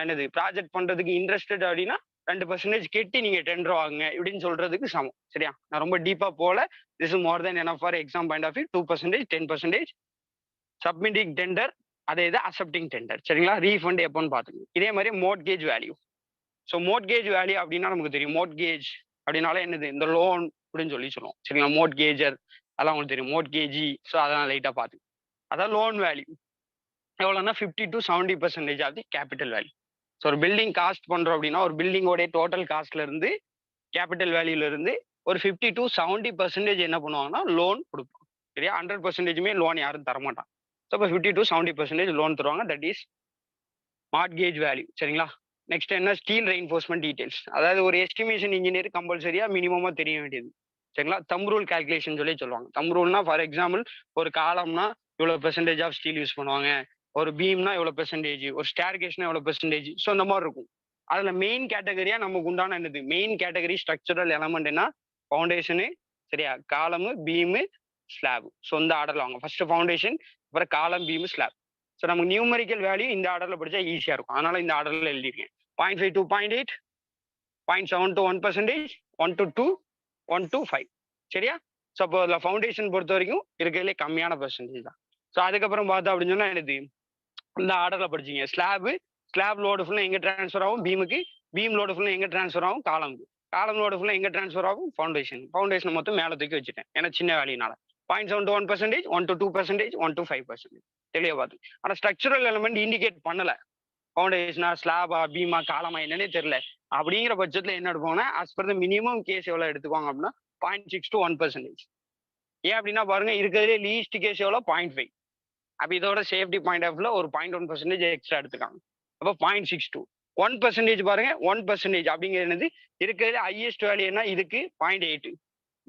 என்னது ப்ராஜெக்ட் பண்றதுக்கு இன்ட்ரெஸ்டட் அப்படின்னா 2% கெட்டி நீங்க டெண்டர் வாங்குங்க இப்படின்னு சொல்றதுக்கு சமம். சரியா? நான் ரொம்ப டீப்பா போல. This is more than enough for exam point of view. 2%, 10% submitting tender அதே இது அக்செப்டிங் டெண்டர். சரிங்களா? ரீஃபண்ட் எப்போன்னு பாத்துக்கணும். இதே மாதிரி mortgage value. So mortgage value அப்படின்னா நமக்கு தெரியும். மோட்கேஜ் அப்படின்னாலே என்னது இந்த லோன் அப்படின்னு சொல்லுவோம். சரிங்களா? மோட்கேஜர் அதெல்லாம் உங்களுக்கு தெரியும். மோட்கேஜி ஸோ அதெல்லாம் லைட்டா பார்த்து அதான் லோன் வேல்யூ எவ்வளோன்னா 50 to 70% of the capital value. So ஒரு பில்டிங் காஸ்ட் பண்றோம் அப்படின்னா ஒரு பில்டிங்கோடைய டோட்டல் காஸ்ட்ல இருந்து கேபிட்டல் வேல்யூல இருந்து ஒரு 50 to 70% என்ன பண்ணுவாங்கன்னா லோன் கொடுப்பாங்க. சரியா? 100% லோன் யாரும் தரமாட்டாங்க. ஸோ இப்போ 50 to 70% லோன் தருவாங்க. That is mortgage value. சரிங்களா? நெக்ஸ்ட் என்ன ஸ்டீல் ரெயின்ஃபோர்ஸ்மெண்ட் டீடைல்ஸ். அதாவது ஒரு எஸ்டிமேஷன் இன்ஜினியர் கம்பல்சரியா மினிமமா தெரிய வேண்டியது. சரிங்களா? தம் ரூல் கால்குலேஷன் சொல்லுவாங்க. தம் ரூல்னா ஃபார் எக்ஸாம்பிள் ஒரு காலம்னா இவ்வளவு பெர்சன்டேஜ் ஆஃப் ஸ்டீல் யூஸ் பண்ணுவாங்க. ஒரு பீம்னா எவ்வளவு பெர்சன்டேஜ், ஒரு ஸ்டேர்கேஸ்னா எவ்வளவு பெர்சன்டேஜ். ஸோ இந்த மாதிரி இருக்கும். அதுல மெயின் கேட்டகரியா நமக்கு உண்டான என்னது மெயின் கேட்டகரி ஸ்ட்ரக்சரல் எலமெண்ட் என்ன ஃபவுண்டேஷனு. சரியா? Column beam slab. ஸோ இந்த ஆர்டர்ல வாங்க. ஃபர்ஸ்ட் ஃபவுண்டேஷன் அப்புறம் காலம் பீமு ஸ்லாப். ஸோ நமக்கு நியூமரிக்கல் வேல்யூ இந்த ஆர்டர்ல படிச்சா ஈஸியா இருக்கும். அதனால இந்த ஆர்டர்ல எழுதிருக்கேன். 0.5 to 0.8, 0.7 to 1%, 1 to 2, 1 to 5. சரியா? ஸோ அப்போ அதில் ஃபவுண்டேஷன் பொறுத்த வரைக்கும் இருக்கிறதுலே கம்மியான பெர்சன்டேஜ் தான். ஸோ அதுக்கப்புறம் பார்த்தா அப்படின்னு சொன்னா என்னது இந்த ஆர்டர்ல படிச்சீங்க. ஸ்லாப் லோடு ஃபுல்லாக எங்க டிரான்ஸ்ஃபர் ஆகும் பீமுக்கு, பீம் லோடு ஃபுல்லாக எங்க டிரான்ஸ்ஃபர் ஆகும் காலமுக்கு, காலம் லோடு ஃபுல்லாக எங்க டிரான்ஸ்ஃபர் ஆகும் ஃபவுண்டேஷன் மொத்தம் மேலே தூக்கி வச்சுட்டேன் ஏன்னா சின்ன வேலையினால. 0.7 to 1%, 1 to 2%, 1 to 5%. தெளிவா பார்த்து. ஆனா ஸ்ட்ரக்சரல் எலிமெண்ட் இண்டிகேட் பண்ணல. ஃபவுண்டேஷனா, ஸ்லாபா, பீமா, காலமா என்னன்னே தெரியல. அப்படிங்கிற பட்சத்துல என்ன எடுப்பாங்கன்னா, as per the minimum case எவ்வளவு எடுத்துக்குவாங்க அப்படின்னா 0.6 to 1%. ஏன் அப்படின்னா பாருங்க, இருக்கிறதுலே லீஸ்ட் கேஸ் எவ்வளோ 0.5. அப்ப இதோட சேஃப்டி பாயிண்ட் ஆஃப் வியூல ஒரு 0.1% எக்ஸ்ட்ரா எடுத்துக்காங்க. அப்போ 0.62. 1% பாருங்க, 1% அப்படிங்கிறது இருக்கிறதுல ஹையஸ்ட் வேல்யூனா இதுக்கு 0.8,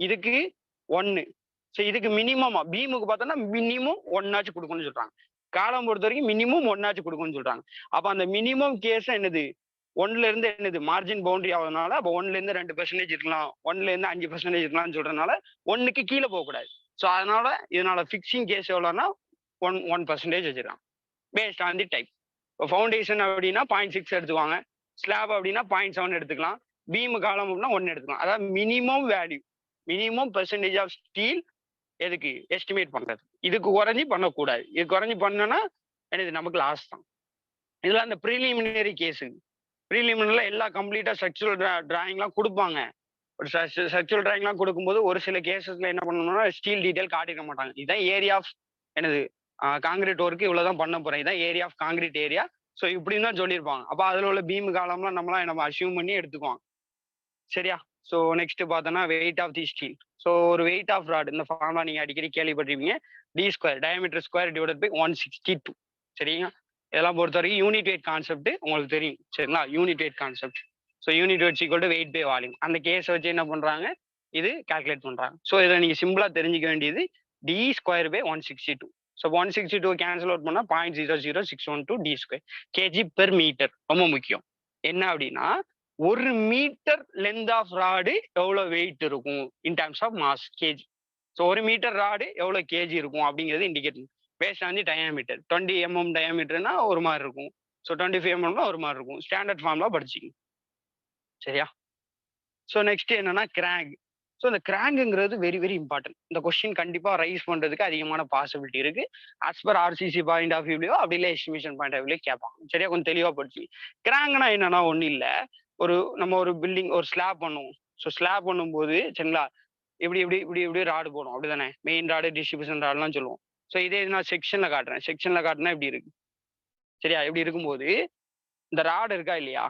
இதுக்கு 1. ஸோ இதுக்கு மினிமமா பீமுக்கு பார்த்தோம்னா மினிமம் 1 ஆச்சு கொடுக்கணும்னு சொல்றாங்க. காலம் பொறுத்த வரைக்கும் மினிமம் 1 ஆச்சு கொடுக்கணும்னு சொல்றாங்க. அப்ப அந்த மினிமம் கேஸ் என்னது 1ல இருந்து என்னது மார்ஜின் பவுண்டரி ஆகுதுனால அப்போ 1ல இருந்து 2% இருக்கலாம், 1ல இருந்து 5% இருக்கலாம்னு சொல்றதுனால 1க்கு கீழே போகக்கூடாது. ஸோ அதனால இதனால ஃபிக்ஸிங் கேஸ் எவ்வளோன்னா 1% வச்சிருக்காங்க பேஸ்ட் ஆன் தி டைப். இப்போ ஃபவுண்டேஷன் அப்படின்னா 0.6 எடுத்துக்குவாங்க, ஸ்லாப் அப்படின்னா 0.7 எடுத்துக்கலாம், பீமு காலம் அப்படின்னா 1 எடுத்துக்கலாம். அதாவது minimum value, minimum percentage of steel எதுக்கு எஸ்டிமேட் பண்றது. இதுக்கு குறைஞ்சி பண்ணக்கூடாது. இது குறைஞ்சி பண்ணோன்னா எனக்கு நமக்கு லாஸ் தான். இதுல அந்த ப்ரீலிமினரி கேஸு, ப்ரீலிமினரியில் எல்லா கம்ப்ளீட்டா ஸ்ட்ரக்சரல் டிராயிங்லாம் கொடுப்பாங்க. ஒரு ஸ்ட்ரக்சரல் டிராயிங்லாம் கொடுக்கும்போது ஒரு சில கேசஸ்ல என்ன பண்ணணும்னா ஸ்டீல் டீடைல் காட்டிக்க மாட்டாங்க. இதுதான் ஏரியா ஆஃப் என்னது காங்கிரீட் ஒர்க்கு இவ்வளவுதான் பண்ண போறேன், இதான் area of concrete area. So இப்படின்னு தான் சொல்லியிருப்பாங்க. அப்போ அதுல உள்ள பீம் காலம்லாம் நம்ம அசியூம் பண்ணி எடுத்துக்குவோம். சரியா? ஸோ நெக்ஸ்ட் பார்த்தோன்னா weight of the steel. So ஒரு வெயிட் ஆஃப் ராட் இந்த ஃபார்முலா நீங்க அடிக்கடி கேள்விப்பட்டிருப்பீங்க. D square diameter square divided by 162. சரிங்க? இதெல்லாம் பொறுத்த வரைக்கும் யூனிட் வெயிட் கான்செப்ட் உங்களுக்கு தெரியும். சரிங்களா? Unit weight concept. So unit weight equal to weight by volume. அந்த கேஸ் வச்சு என்ன பண்றாங்க, இது கால்குலேட் பண்றாங்க. ஸோ இதை நீங்க சிம்பிளா தெரிஞ்சுக்க வேண்டியது D square by 162. So 162 cancel out பண்ணா 0.00612 D square kg per metre. ரொம்ப முக்கியம். என்ன அப்படின்னா ஒரு மீட்டர் லென்த் ஆஃப் ராடு எவ்வளவு வெயிட் இருக்கும் in terms of mass kg. So ஒரு மீட்டர் ராடு எவ்வளவு கேஜி இருக்கும் அப்படிங்கிறது indicate based on the diameter. 20 mm டயாமீட்டர்னா ஒரு மாதிரி இருக்கும். ஸோ 25 mm ஒரு மாதிரி இருக்கும். ஸ்டாண்டர்ட் ஃபார்ம்ல படிச்சிங்க. சரியா? ஸோ நெக்ஸ்ட் என்னன்னா கிராங்க். ஸோ இந்த கிராங்குங்கிறது வெரி வெரி இம்பார்ட்டன்ட். இந்த கொஸ்டின் கண்டிப்பா ரைஸ் பண்றதுக்கு அதிகமான பாசிபிலிட்டி இருக்கு. As per RCC point of வியூலயோ அப்படி இல்லை எஸ்டிமேஷன் பாயிண்ட் ஆஃப் வியூலயோ கேட்பாங்க. சரியா? கொஞ்சம் தெளிவா படிச்சு. கிராங்க்னா என்னன்னா ஒன்றும் இல்லை, நம்ம ஒரு பில்டிங் ஒரு ஸ்லாப் பண்ணுவோம். ஸோ ஸ்லாப் பண்ணும்போது சரிங்களா, இப்படி இப்படி இப்படி இப்படி ராடு போடும், அப்படிதானே? மெயின் ராடு, டிஸ்ட்ரிபியூஷன் ராடுலாம் சொல்லுவோம். ஸோ இதே நான் செக்ஷன்ல காட்டுறேன். செக்ஷன்ல காட்டினா இப்படி இருக்கு. சரியா? இப்படி இருக்கும்போது இந்த ராடு இருக்கா இல்லையா,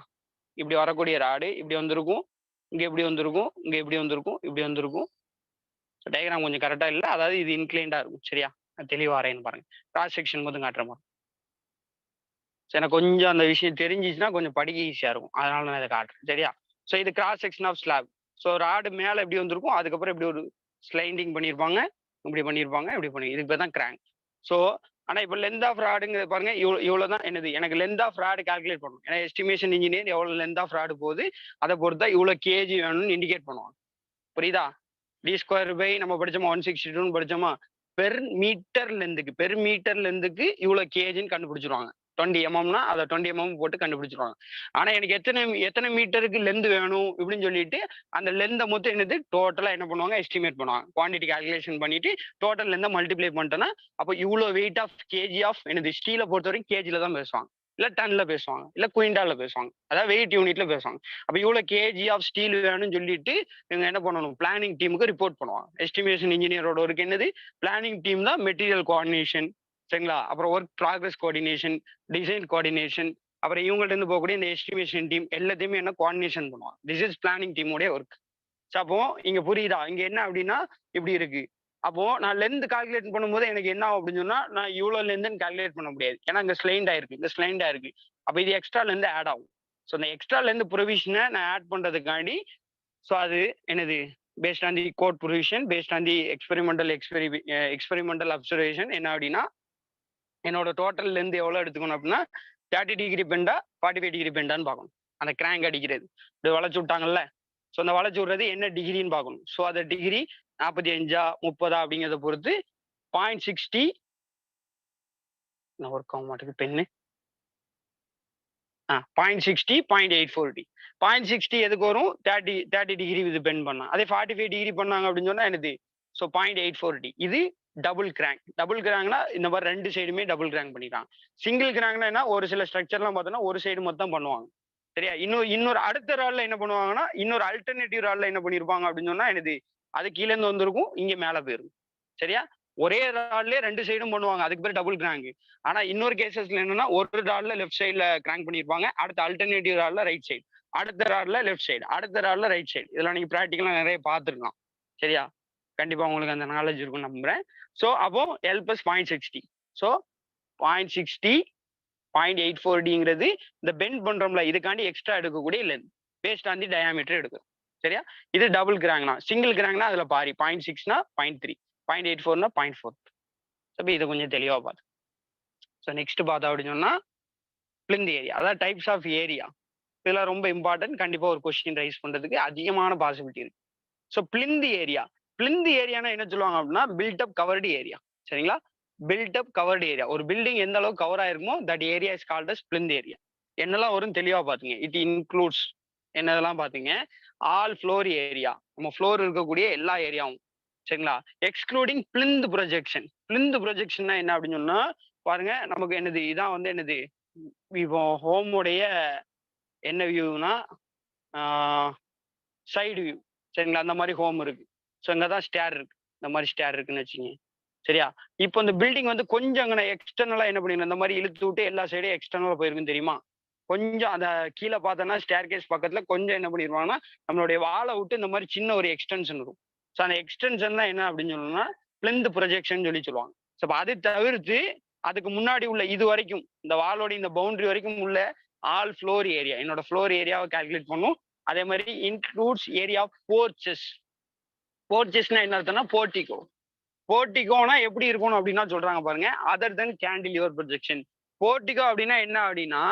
இப்படி வரக்கூடிய ராடு இப்படி வந்திருக்கும், இங்க எப்படி வந்திருக்கும், இங்க எப்படி வந்திருக்கும், இப்படி வந்திருக்கும். டயக்ராம் கொஞ்சம் கரெக்டா இல்லை, அதாவது இது இன்க்ளைண்டா இருக்கும். சரியா? தெளிவா வரேன்னு பாருங்க. கிராஸ் செக்ஷன் மட்டும் காட்டுற மாதிரி. எனக்கு கொஞ்சம் அந்த விஷயம் தெரிஞ்சிச்சுன்னா கொஞ்சம் படிக்க ஈஸியா இருக்கும், அதனால நான் இதை காட்டுறேன். சரியா? ஸோ இது cross section of slab. So rod மேல எப்படி வந்திருக்கும், அதுக்கப்புறம் இப்படி ஒரு ஸ்லைடிங் பண்ணியிருப்பாங்க, இப்படி பண்ணியிருப்பாங்க, இப்படி பண்ணி இதுக்கு பேர் தான் கிராங்க். ஸோ ஆனா இப்போ லென்த் ஆஃப் ராடுங்கிறது பாருங்க, இவ்வளவுதான் என்னது எனக்கு லென்த் ஆஃப் ராடு கால்குலேட் பண்ணணும். ஏன்னா எஸ்டிமேஷன் இன்ஜினியர் எவ்வளவு லென்த் ஆஃப் ராடு போகுது அதை பொறுத்தா இவ்வளவு கேஜி வேணும்னு இண்டிகேட் பண்ணுவாங்க. புரியுதா? டி ஸ்கொயர் பை நம்ம படிச்சோமா 162 படிச்சோமா, பெர் மீட்டர் லென்த்துக்கு இவ்வளவு கேஜின்னு கண்டுபிடிச்சிருவாங்க. 20 mm அதை 20 mm போட்டு கண்டுபிடிச்சிருவாங்க. ஆனா எனக்கு எத்தனை மீட்டருக்கு லென்த் வேணும் இப்படின்னு சொல்லிட்டு அந்த லென்த்தை மொத்தம் என்னது டோட்டலா என்ன பண்ணுவாங்க, எஸ்டிமேட் பண்ணுவாங்க. குவான்டிட்டி கால்குலேஷன் பண்ணிட்டு டோட்டல் லென்த்தை மல்டிப்ளை பண்ணிட்டோன்னா அப்போ இவ்வளவு வெயிட் ஆஃப் கேஜி ஆஃப் என்னது ஸ்டீலை பொறுத்த வரைக்கும் கேஜில தான் பேசுவாங்க, இல்ல டன்ல பேசுவாங்க, இல்ல குயிண்டால பேசுவாங்க, அதாவது வெயிட் யூனிட்ல பேசுவாங்க. அப்ப இவ்வளவு கேஜி ஆஃப் ஸ்டீல் வேணும்னு சொல்லிட்டு இவங்க என்ன பண்ணணும், பிளானிங் டீமுக்கு ரிப்போர்ட் பண்ணுவாங்க. எஸ்டிமேஷன் இன்ஜினியரோட ஒர்க் என்னது, பிளானிங் டீம் தான் மெட்டீரியல் கோஆர்டினேஷன். சரிங்களா? அப்புறம் work progress coordination, design coordination, அப்புறம் இவங்கள்ட்ட இருந்து போகக்கூடிய இந்த எஸ்டிமேஷன் டீம் எல்லாத்தையுமே என்ன கோஆர்டினேஷன் பண்ணுவாங்க. திஸ் இஸ் பிளானிங் டீமோடைய ஒர்க். அப்போ இங்க புரியுதா, இங்க என்ன அப்படின்னா இப்படி இருக்கு. அப்போ நான் லென்த் கால்குலேட் பண்ணும்போது எனக்கு என்ன ஆகும் அப்படின்னு சொன்னா, நான் இவ்வளவு லென்த்னு கால்குலேட் பண்ண முடியாது. ஏன்னா இங்க ஸ்லைண்ட் ஆயிருக்கு. அப்ப இது எக்ஸ்ட்ரா லென்த் ஆட் ஆகும். ஸோ இந்த எக்ஸ்ட்ரா லென்த் ப்ரொவிஷனை நான் ஆட் பண்றதுக்காண்டி ஸோ அது என்னது based on the code provision, based on the experimental observation என்ன அப்படின்னா என்னோட டோட்டல் லென்த் எவ்வளவு எடுத்துக்கணும் அப்படின்னா 30 டிகிரி பெண்டா 45 டிகிரி பெண்டான்னு பார்க்கணும். அந்த கிராங்க் அடிக்கிறது இப்படி வளைச்சு விட்டாங்கல்ல, ஸோ அந்த வளைச்சு விடுறது என்ன டிகிரின்னு பார்க்கணும். ஸோ அந்த டிகிரி 45 30 அப்படிங்கிறத பொறுத்து 0.60 ஒர்க் ஆக மாட்டேங்குது பெண்ணு 0.60 0.840. 0.60 எதுக்கு வரும், 30 டிகிரி இது பெண்ட் பண்ணா. அதே 45 டிகிரி பண்ணாங்க அப்படின்னு சொன்னா என்னது, ஸோ 0.840. இது டபுள் கிராங்க்னா இந்த மாதிரி ரெண்டு சைடுமே டபுள் கிராங்க் பண்ணிட்டாங்க. சிங்கிள் கிராங்க்னா என்ன, ஒரு சில ஸ்ட்ரக்சர்லாம் பார்த்தோன்னா ஒரு சைடு மொத்தம் பண்ணுவாங்க. சரியா? இன்னொரு அடுத்த ராட்ல என்ன பண்ணுவாங்கன்னா இன்னொரு அல்டர்னேட்டிவ் ராட்ல என்ன பண்ணிருப்பாங்க அப்படின்னு சொன்னா என்னது, அது கீழே இருந்து வந்திருக்கும், இங்க மேல போயிருக்கும். சரியா? ஒரே ராட்லயே 2 சைடும் பண்ணுவாங்க. அதுக்கு பேரு டபுள் கிராங்க். ஆனா இன்னொரு கேஸஸ்ல என்னன்னா, ஒரு ராட்ல லெஃப்ட் சைடுல கிராங்க் பண்ணியிருப்பாங்க. அடுத்த அல்டர்னேட்டிவ் ராட்ல ரைட் சைடு. அடுத்த ராட்ல லெஃப்ட் சைடு. அடுத்த ராட்ல ரைட் சைடு. இதெல்லாம் நீங்க பிராக்டிகலா நெறைய பார்த்துருக்கலாம். சரியா? கண்டிப்பா உங்களுக்கு அந்த நாலேட்ஜ் இருக்கும்னு நம்புறேன். ஸோ அப்போ எல் பிளஸ் 0.60. ஸோ 0.60 0.84டிங்கிறது இந்த பெண்ட் பண்றோம்ல, இதுக்காண்டி எக்ஸ்ட்ரா எடுக்கக்கூடிய length paste on the diameter எடுக்கும். சரியா? இது டபுள் கிராங்க்னா. சிங்கிள் கிராங்க்னா அதுல பாதி 0.6னா 0.3, 0.84னா 0.4. அப்ப இதை கொஞ்சம் தெளிவா பார்த்து. ஸோ நெக்ஸ்ட் பார்த்தா அப்படின்னு சொன்னா பிளிந்த் ஏரியா, அதாவது டைப்ஸ் ஆஃப் ஏரியா. இதெல்லாம் ரொம்ப இம்பார்ட்டன்ட். கண்டிப்பா ஒரு கொஸ்டின் ரைஸ் பண்றதுக்கு அதிகமான பாசிபிலிட்டி இருக்கு. ஸோ பிளிந்த் ஏரியா, பிளிந்த் ஏரியானா என்ன சொல்லுவாங்க அப்படின்னா பில்ட் அப் கவர்டு ஏரியா. சரிங்களா? Built up covered area. ஒரு பில்டிங் எந்த அளவுக்கு கவர் ஆயிருக்குமோ that area is called as plinth area. என்னெல்லாம் வரும் தெளிவா பாத்துங்க. இட் இன்க்ளூட்ஸ் என்னதெல்லாம் பாத்தீங்க, ஆல் ஃப்ளோர் ஏரியா, நம்ம ஃப்ளோர் இருக்கக்கூடிய எல்லா ஏரியாவும். சரிங்களா? Excluding plinth projection. பிளிந்த் ப்ரொஜெக்ஷன்னா என்ன அப்படின்னு சொன்னா பாருங்க, நமக்கு என்னது இதான் வந்து என்னது, இப்போ ஹோமுடைய என்ன வியூனா சைடு வியூ. சரிங்களா? அந்த மாதிரி ஹோம் இருக்கு. ஸோ இங்கதான் ஸ்டேர் இருக்கு. இந்த மாதிரி ஸ்டேர் இருக்குன்னு வச்சுங்க. சரியா? இப்போ இந்த பில்டிங் வந்து கொஞ்சம் அங்கே எக்ஸ்டர்னலா என்ன பண்ணிருந்தேன், இந்த மாதிரி இழுத்து விட்டு எல்லா சைடும் எக்ஸ்டர்னலா போயிருக்குன்னு தெரியுமா? கொஞ்சம் அந்த கீழே பார்த்தோன்னா ஸ்டேர் கேஸ் பக்கத்துல கொஞ்சம் என்ன பண்ணிருவாங்கன்னா நம்மளுடைய வாலை விட்டு இந்த மாதிரி சின்ன ஒரு எக்ஸ்டென்ஷன் இருக்கும். ஸோ அந்த எக்ஸ்டென்ஷன் தான் என்ன அப்படின்னு சொல்லணும்னா பிளிந்த் ப்ரொஜெக்ஷன் சொல்லி சொல்லுவாங்க. ஸோ அது தவிர்த்து அதுக்கு முன்னாடி உள்ள இது வரைக்கும் இந்த வாலோட இந்த பவுண்டரி வரைக்கும் உள்ள ஆல் ஃப்ளோர் ஏரியா, என்னோட ஃப்ளோர் ஏரியாவை கால்குலேட் பண்ணும். அதே மாதிரி இன்க்ளூட்ஸ் ஏரியா ஆஃப் போர்ச்சஸ். போர்ச்சஸ்னா என்ன அர்த்தம்னா போர்ட்டிகோ. போர்ட்டிகோனா எப்படி இருக்கணும் அப்படின்னா சொல்றாங்க பாருங்க, அதர் தென் கேண்டிலிவர் ப்ரொஜெக்ஷன். போர்ட்டிகோ அப்படின்னா என்ன அப்படின்னா,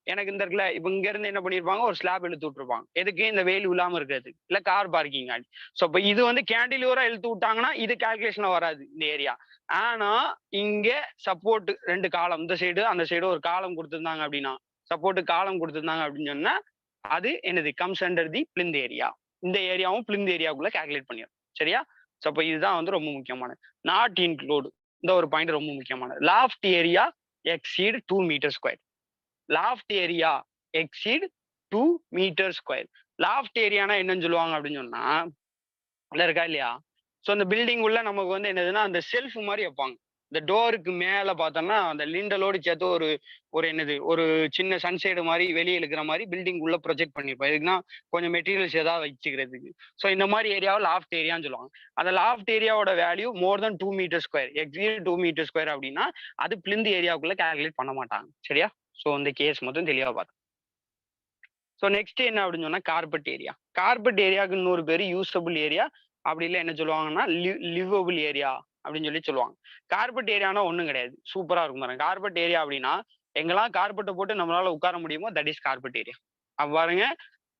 எனக்கு இந்த இருக்குல்ல, இப்போ இங்க இருந்து என்ன பண்ணிருப்பாங்க, ஒரு ஸ்லாப் இழுத்து விட்டுருப்பாங்க. எதுக்கு? இந்த வெயில் இல்லாம இருக்கிறது, இல்ல கார் பார்க்கிங் ஆடி. ஸோ இப்போ இது வந்து கேண்டிலிவரா இழுத்து விட்டாங்கன்னா இது கால்குலேஷன்ல வராது இந்த ஏரியா. ஆனா இங்க சப்போர்ட் 2 காலம், இந்த சைடு அந்த சைடு ஒரு காலம் கொடுத்துருந்தாங்க அப்படின்னா, சப்போர்ட் காலம் கொடுத்துருந்தாங்க அப்படின்னு சொன்னா அது என்னது, comes under the plinth area. இந்த ஏரியாவும் பிளிந்த் ஏரியாவுக்குள்ள கால்குலேட் பண்ணிடும். சரியா? ஸோ அப்போ இதுதான் வந்து ரொம்ப முக்கியமானது. நாட் இன்க்ளூடு, இந்த ஒரு பாயிண்ட் ரொம்ப முக்கியமானது. Loft area exceed 2 metre square. Loft area exceed 2 metre square. Loft ஏரியானா என்னன்னு சொல்லுவாங்க அப்படின்னு சொன்னா, உள்ள இருக்கா இல்லையா? ஸோ அந்த பில்டிங் உள்ள நமக்கு வந்து என்னதுன்னா அந்த செல்ஃப் மாதிரி வைப்பாங்க. இந்த டோருக்கு மேல பார்த்தோம்னா அந்த லிண்டலோடு சேர்த்து ஒரு ஒரு என்னது ஒரு சின்ன சன்சைடு மாதிரி வெளியே இருக்கிற மாதிரி பில்டிங் உள்ள ப்ரொஜெக்ட் பண்ணிருப்போம். எதுக்குன்னா கொஞ்சம் மெட்டீரியல்ஸ் ஏதாவது வச்சுக்கிறதுக்கு. ஸோ இந்த மாதிரி ஏரியாவை லாஃப்ட் ஏரியான்னு சொல்லுவாங்க. அந்த லாஃப்ட் ஏரியாவோட value more than 2 metre square, exceed 2 metre square அப்படின்னா அது பிளிந்த் ஏரியாவுக்குள்ள கால்குலேட் பண்ண மாட்டாங்க. சரியா? ஸோ இந்த கேஸ் மொத்தம் தெளிவா பார்த்தோம். ஸோ நெக்ஸ்ட் என்ன அப்படின்னு சொன்னா கார்பெட் ஏரியா. கார்பெட் ஏரியாவுக்கு இன்னொரு பேர் யூசபிள் ஏரியா, அப்படி இல்லை என்ன சொல்லுவாங்கன்னா லிவபிள் ஏரியா அப்படின்னு சொல்லி சொல்லுவாங்க. கார்பெட் ஏரியானா ஒன்றும் கிடையாது, சூப்பரா இருக்கும் பாருங்க. கார்பெட் ஏரியா அப்படின்னா எங்கெல்லாம் கார்பெட்டை போட்டு நம்மளால உட்கார முடியுமோ தட் இஸ் கார்பெட் ஏரியா. அப்ப பாருங்க,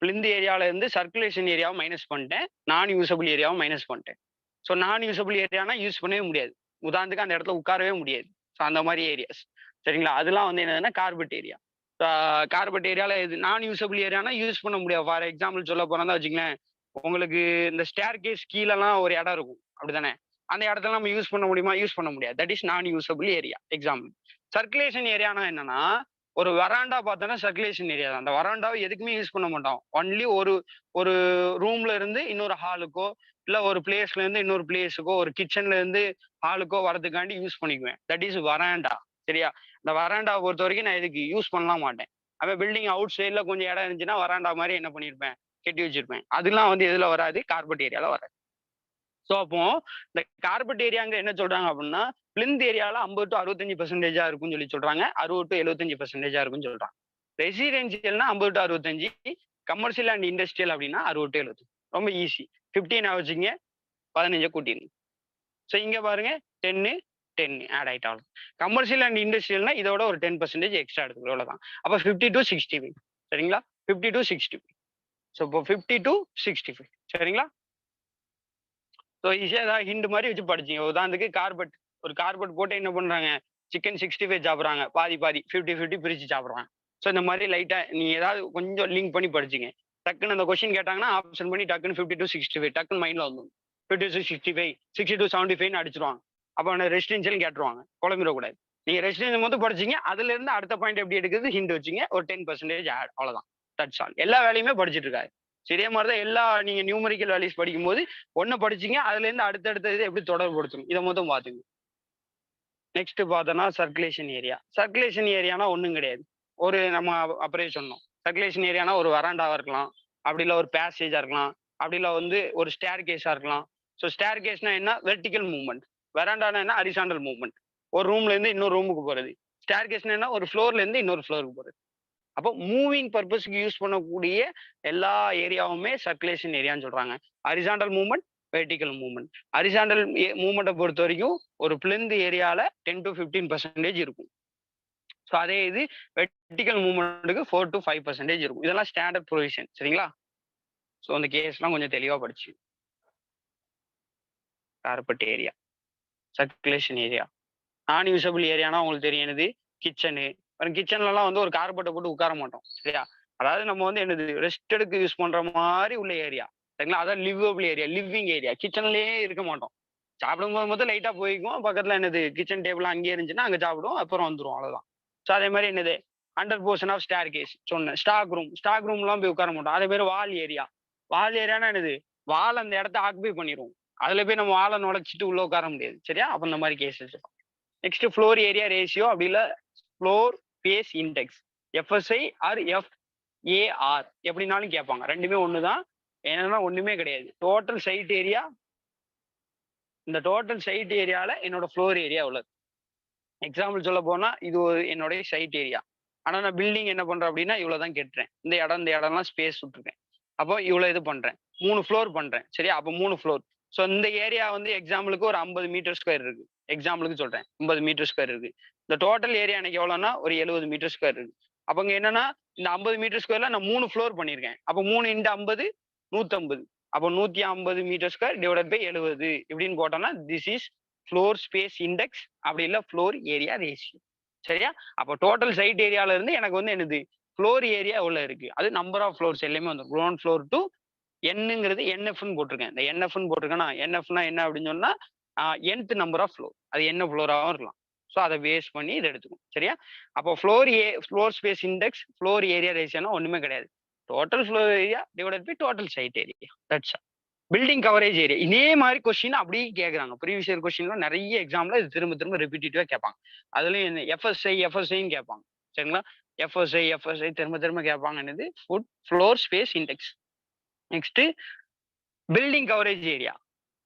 பிளிந்த் ஏரியால இருந்து சர்க்குலேஷன் ஏரியாவை மைனஸ் பண்ணிட்டேன், நான் யூசபிள் ஏரியாவை மைனஸ் பண்ணிட்டேன். ஸோ நான் யூசபிள் ஏரியானா யூஸ் பண்ணவே முடியாது, உதாரணத்துக்கு அந்த இடத்துல உட்காரவே முடியாது. ஸோ அந்த மாதிரி ஏரியாஸ். சரிங்களா? அதெல்லாம் வந்து என்னதுன்னா கார்பெட் ஏரியா. கார்பெட் ஏரியால இது நான் யூசபிள் ஏரியானா யூஸ் பண்ண முடியாது. ஃபார் எக்ஸாம்பிள் சொல்ல போனா வச்சுங்களேன், உங்களுக்கு இந்த ஸ்டேர் கேஸ் கீழெல்லாம் ஒரு இடம் இருக்கும் அப்படிதானே? அந்த இடத்துல நம்ம யூஸ் பண்ண முடியுமா? யூஸ் பண்ண முடியாது. தட் இஸ் நான் யூசபிள் ஏரியா. எக்ஸாம்பிள். சர்க்குலேஷன் ஏரியானா என்னன்னா, ஒரு வராண்டா பார்த்தோன்னா சர்க்குலேஷன் ஏரியா தான். அந்த வராண்டாவை எதுக்குமே யூஸ் பண்ண மாட்டோம். ஒன்லி ஒரு ஒரு ரூம்ல இருந்து இன்னொரு ஹாலுக்கோ, இல்ல ஒரு பிளேஸ்ல இருந்து இன்னொரு பிளேஸுக்கோ, ஒரு கிச்சன்ல இருந்து ஹாலுக்கோ வரதுக்காண்டி யூஸ் பண்ணிக்குவேன். That is verandah. சரியா? இந்த வராண்டாவை பொறுத்த வரைக்கும் நான் இதுக்கு யூஸ் பண்ணலாம் மாட்டேன். அப்ப பில்டிங் அவுட் சைட்ல கொஞ்சம் இடம் இருந்துச்சுன்னா வராண்டா மாதிரி என்ன பண்ணிருப்பேன், கட்டி வச்சிருப்பேன். அதெல்லாம் வந்து எதுல வராது, கார்பெட் ஏரியால வராது. ஸோ அப்போ இந்த கார்பெட் ஏரியாங்க என்ன சொல்றாங்க அப்படின்னா, பிளிந்த் ஏரியால 50 to 65% இருக்கும்னு சொல்லி சொல்றாங்க. 60 to 75% இருக்கும்னு சொல்றாங்க. ரெசிடென்சியல்னா 50 to 65, கமர்ஷியல் அண்ட் இண்டஸ்ட்ரியல் அப்படின்னா 60 to 75. ரொம்ப ஈஸி. 15 வச்சுங்க, 15 கூட்டிருங்க. ஸோ இங்க பாருங்க 10 10 ஆட் ஆயிட்டாலும். கமர்ஷியல் அண்ட் இண்டஸ்ட்ரியல்னா இதோட ஒரு 10% எக்ஸ்ட்ரா எடுத்துக்கிறோம், அவ்வளவுதான். அப்ப 50 to 65. சரிங்களா? 50 to 65. ஸோ இப்போ 50 to 65. சரிங்களா? ஸோ ஈஸியா ஏதாவது ஹிண்ட் மாதிரி வச்சு படிச்சீங்க. உதாரணத்துக்கு கார்பெட், ஒரு கார்பெட் போட்டு என்ன பண்றாங்க, சிக்கன் 65 சாப்பிடுறாங்க, பாதி பாதி 50-50 பிரிச்சு சாப்பிடுறாங்க. ஸோ இந்த மாதிரி லைட்டா நீங்க ஏதாவது கொஞ்சம் லிங்க் பண்ணி படிச்சீங்க. டக்குன்னு அந்த கொஸ்டின் கேட்டாங்கன்னா ஆப்ஷன் பண்ணி டக்குன்னு 50 to 65 டக்குன்னு மைண்ட்ல வந்துடும். 50 to 65, 60 to 75 அடிச்சிருவாங்க. அப்போ ரெசிடென்சியல் கேட்டுருவாங்க, குழம்பிடக்கூடாது. நீங்க ரெசிடென்சியல் மட்டும் படிச்சீங்க, அதுல இருந்து அடுத்த பாயிண்ட் எப்படி எடுக்குது ஹிண்ட் வச்சீங்க, ஒரு 10% ஆட், அவ்வளவுதான். That's all. எல்லா வேலையுமே படிச்சுட்டு இருக்காரு. இதே மாதிரி தான் எல்லா நீங்க நியூமரிக்கல் வேல்யூஸ் படிக்கும்போது ஒன்னு படிச்சீங்க, அதுல இருந்து அடுத்தடுத்த இது எப்படி தொடர்புபடுத்தணும் இதை மொத்தம் பாத்துங்க. நெக்ஸ்ட் பார்த்தோம்னா சர்க்குலேஷன் ஏரியா. சர்க்குலேஷன் ஏரியானா ஒண்ணும் கிடையாது. ஒரு நம்ம அப்படியே சொன்னோம். சர்க்குலேஷன் ஏரியானா ஒரு வராண்டாவா இருக்கலாம், அப்படி இல்ல ஒரு பேசேஜா இருக்கலாம், அப்படி இல்ல வந்து ஒரு ஸ்டேர் கேஸா இருக்கலாம். ஸோ ஸ்டேர் கேஸ்னா என்ன? Vertical movement. வெராண்டானா என்ன? Horizontal movement. ஒரு ரூம்ல இருந்து இன்னொரு ரூமுக்கு போறது. ஸ்டேர் கேஸ்னா என்ன? ஒரு ஃப்ளோர்ல இருந்து இன்னொரு ஃப்ளோருக்கு போறது. அப்போ மூவிங் பர்பஸ்க்கு யூஸ் பண்ணக்கூடிய எல்லா ஏரியாவுமே சர்க்குலேஷன் ஏரியான்னு சொல்றாங்க. Horizontal movement, vertical movement. Horizontal மூவ்மெண்ட்டை பொறுத்த வரைக்கும் ஒரு பிளிந்த் ஏரியால 10 to 15% இருக்கும். ஸோ அதே இது வெர்டிகல் மூவ்மெண்ட்டுக்கு 4 to 5% இருக்கும். இதெல்லாம் ஸ்டாண்டர்ட் ப்ரொவிஷன். சரிங்களா? ஸோ அந்த கேஸ்லாம் கொஞ்சம் தெளிவா படிச்சு. Carpet area, circulation area. நான் யூசபிள் ஏரியானா உங்களுக்கு தெரியும் என்னது? கிச்சனு. கிச்சன்லலாம் வந்து ஒரு கார்பெட்டை போட்டு உட்கார மாட்டோம். சரியா? அதாவது நம்ம வந்து என்னது? ரெஸ்ட் எடுக்க யூஸ் பண்ற மாதிரி உள்ள ஏரியா. சரிங்களா? அதான் லிவபிள் ஏரியா, லிவிங் ஏரியா. கிச்சன்லயே இருக்க மாட்டோம். சாப்பிடும்போது மட்டும் லைட்டா போய்க்குவோம். பக்கத்துல என்னது? கிச்சன் டேபிள் அங்கேயே இருந்துச்சுன்னா அங்க சாப்பிடுவோம். அப்புறம் வந்துருவோம். அவ்வளவுதான். ஸோ அதே மாதிரி என்னது? Under portion of staircase சொன்னேன். Stock room. ஸ்டாக் ரூம்லாம் போய் உட்கார மாட்டோம். அதே மாதிரி வால் ஏரியா. வால் ஏரியானா என்னது? வால் அந்த இடத்த ஆக்குபை பண்ணிரும். அதுல போய் நம்ம வாழை நுழைச்சிட்டு உள்ள உட்கார முடியாது. சரியா? அப்ப இந்த மாதிரி cases. Next floor area ratio அப்படி இல்ல floor space index. FSI or FAR எப்படினாலும் கேட்பாங்க. ரெண்டுமே ஒண்ணுதான். என்னன்னா ஒண்ணுமே கிடையாது. டோட்டல் சைட் ஏரியா, இந்த டோட்டல் சைட் ஏரியால என்னோட ஃப்ளோர் ஏரியா உள்ளது. எக்ஸாம்பிள் சொல்ல போனா இது ஒரு என்னுடைய சைட் ஏரியா. ஆனா நான் பில்டிங் என்ன பண்றேன் அப்படின்னா இவ்வளவுதான் கெட்டுறேன். இந்த இடம்லாம் ஸ்பேஸ் விட்டுருக்கேன். அப்போ இவ்வளவு இது பண்றேன். 3 ஃப்ளோர் பண்றேன். சரியா? அப்போ 3 ஃப்ளோர். ஸோ இந்த ஏரியா வந்து எக்ஸாம்பிளுக்கு ஒரு 50 மீட்டர் ஸ்கொயர் இருக்கு. எக்ஸாம்பிளுக்கு சொல்றேன். 50 மீட்டர் ஸ்கொயர் இருக்கு. இந்த டோட்டல் ஏரியா எனக்கு எவ்வளவுன்னா ஒரு 70 மீட்டர் ஸ்கொயர் இருக்கு. அப்ப இங்க என்னன்னா இந்த 50 மீட்டர் ஸ்கொயர்ல நான் 3 ஃப்ளோர் பண்ணிருக்கேன். அப்போ 3 × 50 150. அப்போ 150 மீட்டர் ஸ்கொயர் டிவைடட் பை 70 இப்படின்னு போட்டோம்னா this is floor space index அப்படி இல்ல ஃப்ளோர் ஏரியா ரேஷியோ. சரியா? அப்போ டோட்டல் சைட் ஏரியால இருந்து எனக்கு வந்து என்னது? ஃப்ளோர் ஏரியா எவ்வளவு இருக்கு? அது நம்பர் ஆஃப் ஃப்ளோர்ஸ் எல்லாமே வந்து கிரவுண்ட் ஃப்ளோர் டு என்னங்கிறது என்எஃப்னு போட்டிருக்கேன். இந்த என்எஃப்னு போட்டிருக்கேன்னா என்எஃப்னா என்ன அப்படின்னு சொன்னா nth நம்பர் ஆஃப் ஃப்ளோர். அது என்ன ஃப்ளோராகவும் இருக்கலாம். ஸோ அதை பேஸ் பண்ணி இதை எடுத்துக்கும். சரியா? அப்போ floor space index floor area ரேஷியோனா ஒண்ணுமே கிடையாது. Total floor area divided by total site area. That's all. Building coverage area இதே மாதிரி கொஸ்டின் அப்படியே கேட்கறாங்க. ப்ரீவியஸ் இயர் கொஸ்டின்ல நிறைய எக்ஸாம்ல இது திரும்ப திரும்ப ரிப்பீட்டேட்டிவா கேட்பாங்க. அதுலயும் எஃப்எஸ்ஐன்னு கேட்பாங்க. சரிங்களா? எஃப்எஸ்ஐ திரும்ப திரும்ப கேட்பாங்க. என்னது? Foot floor space index. Next building coverage area.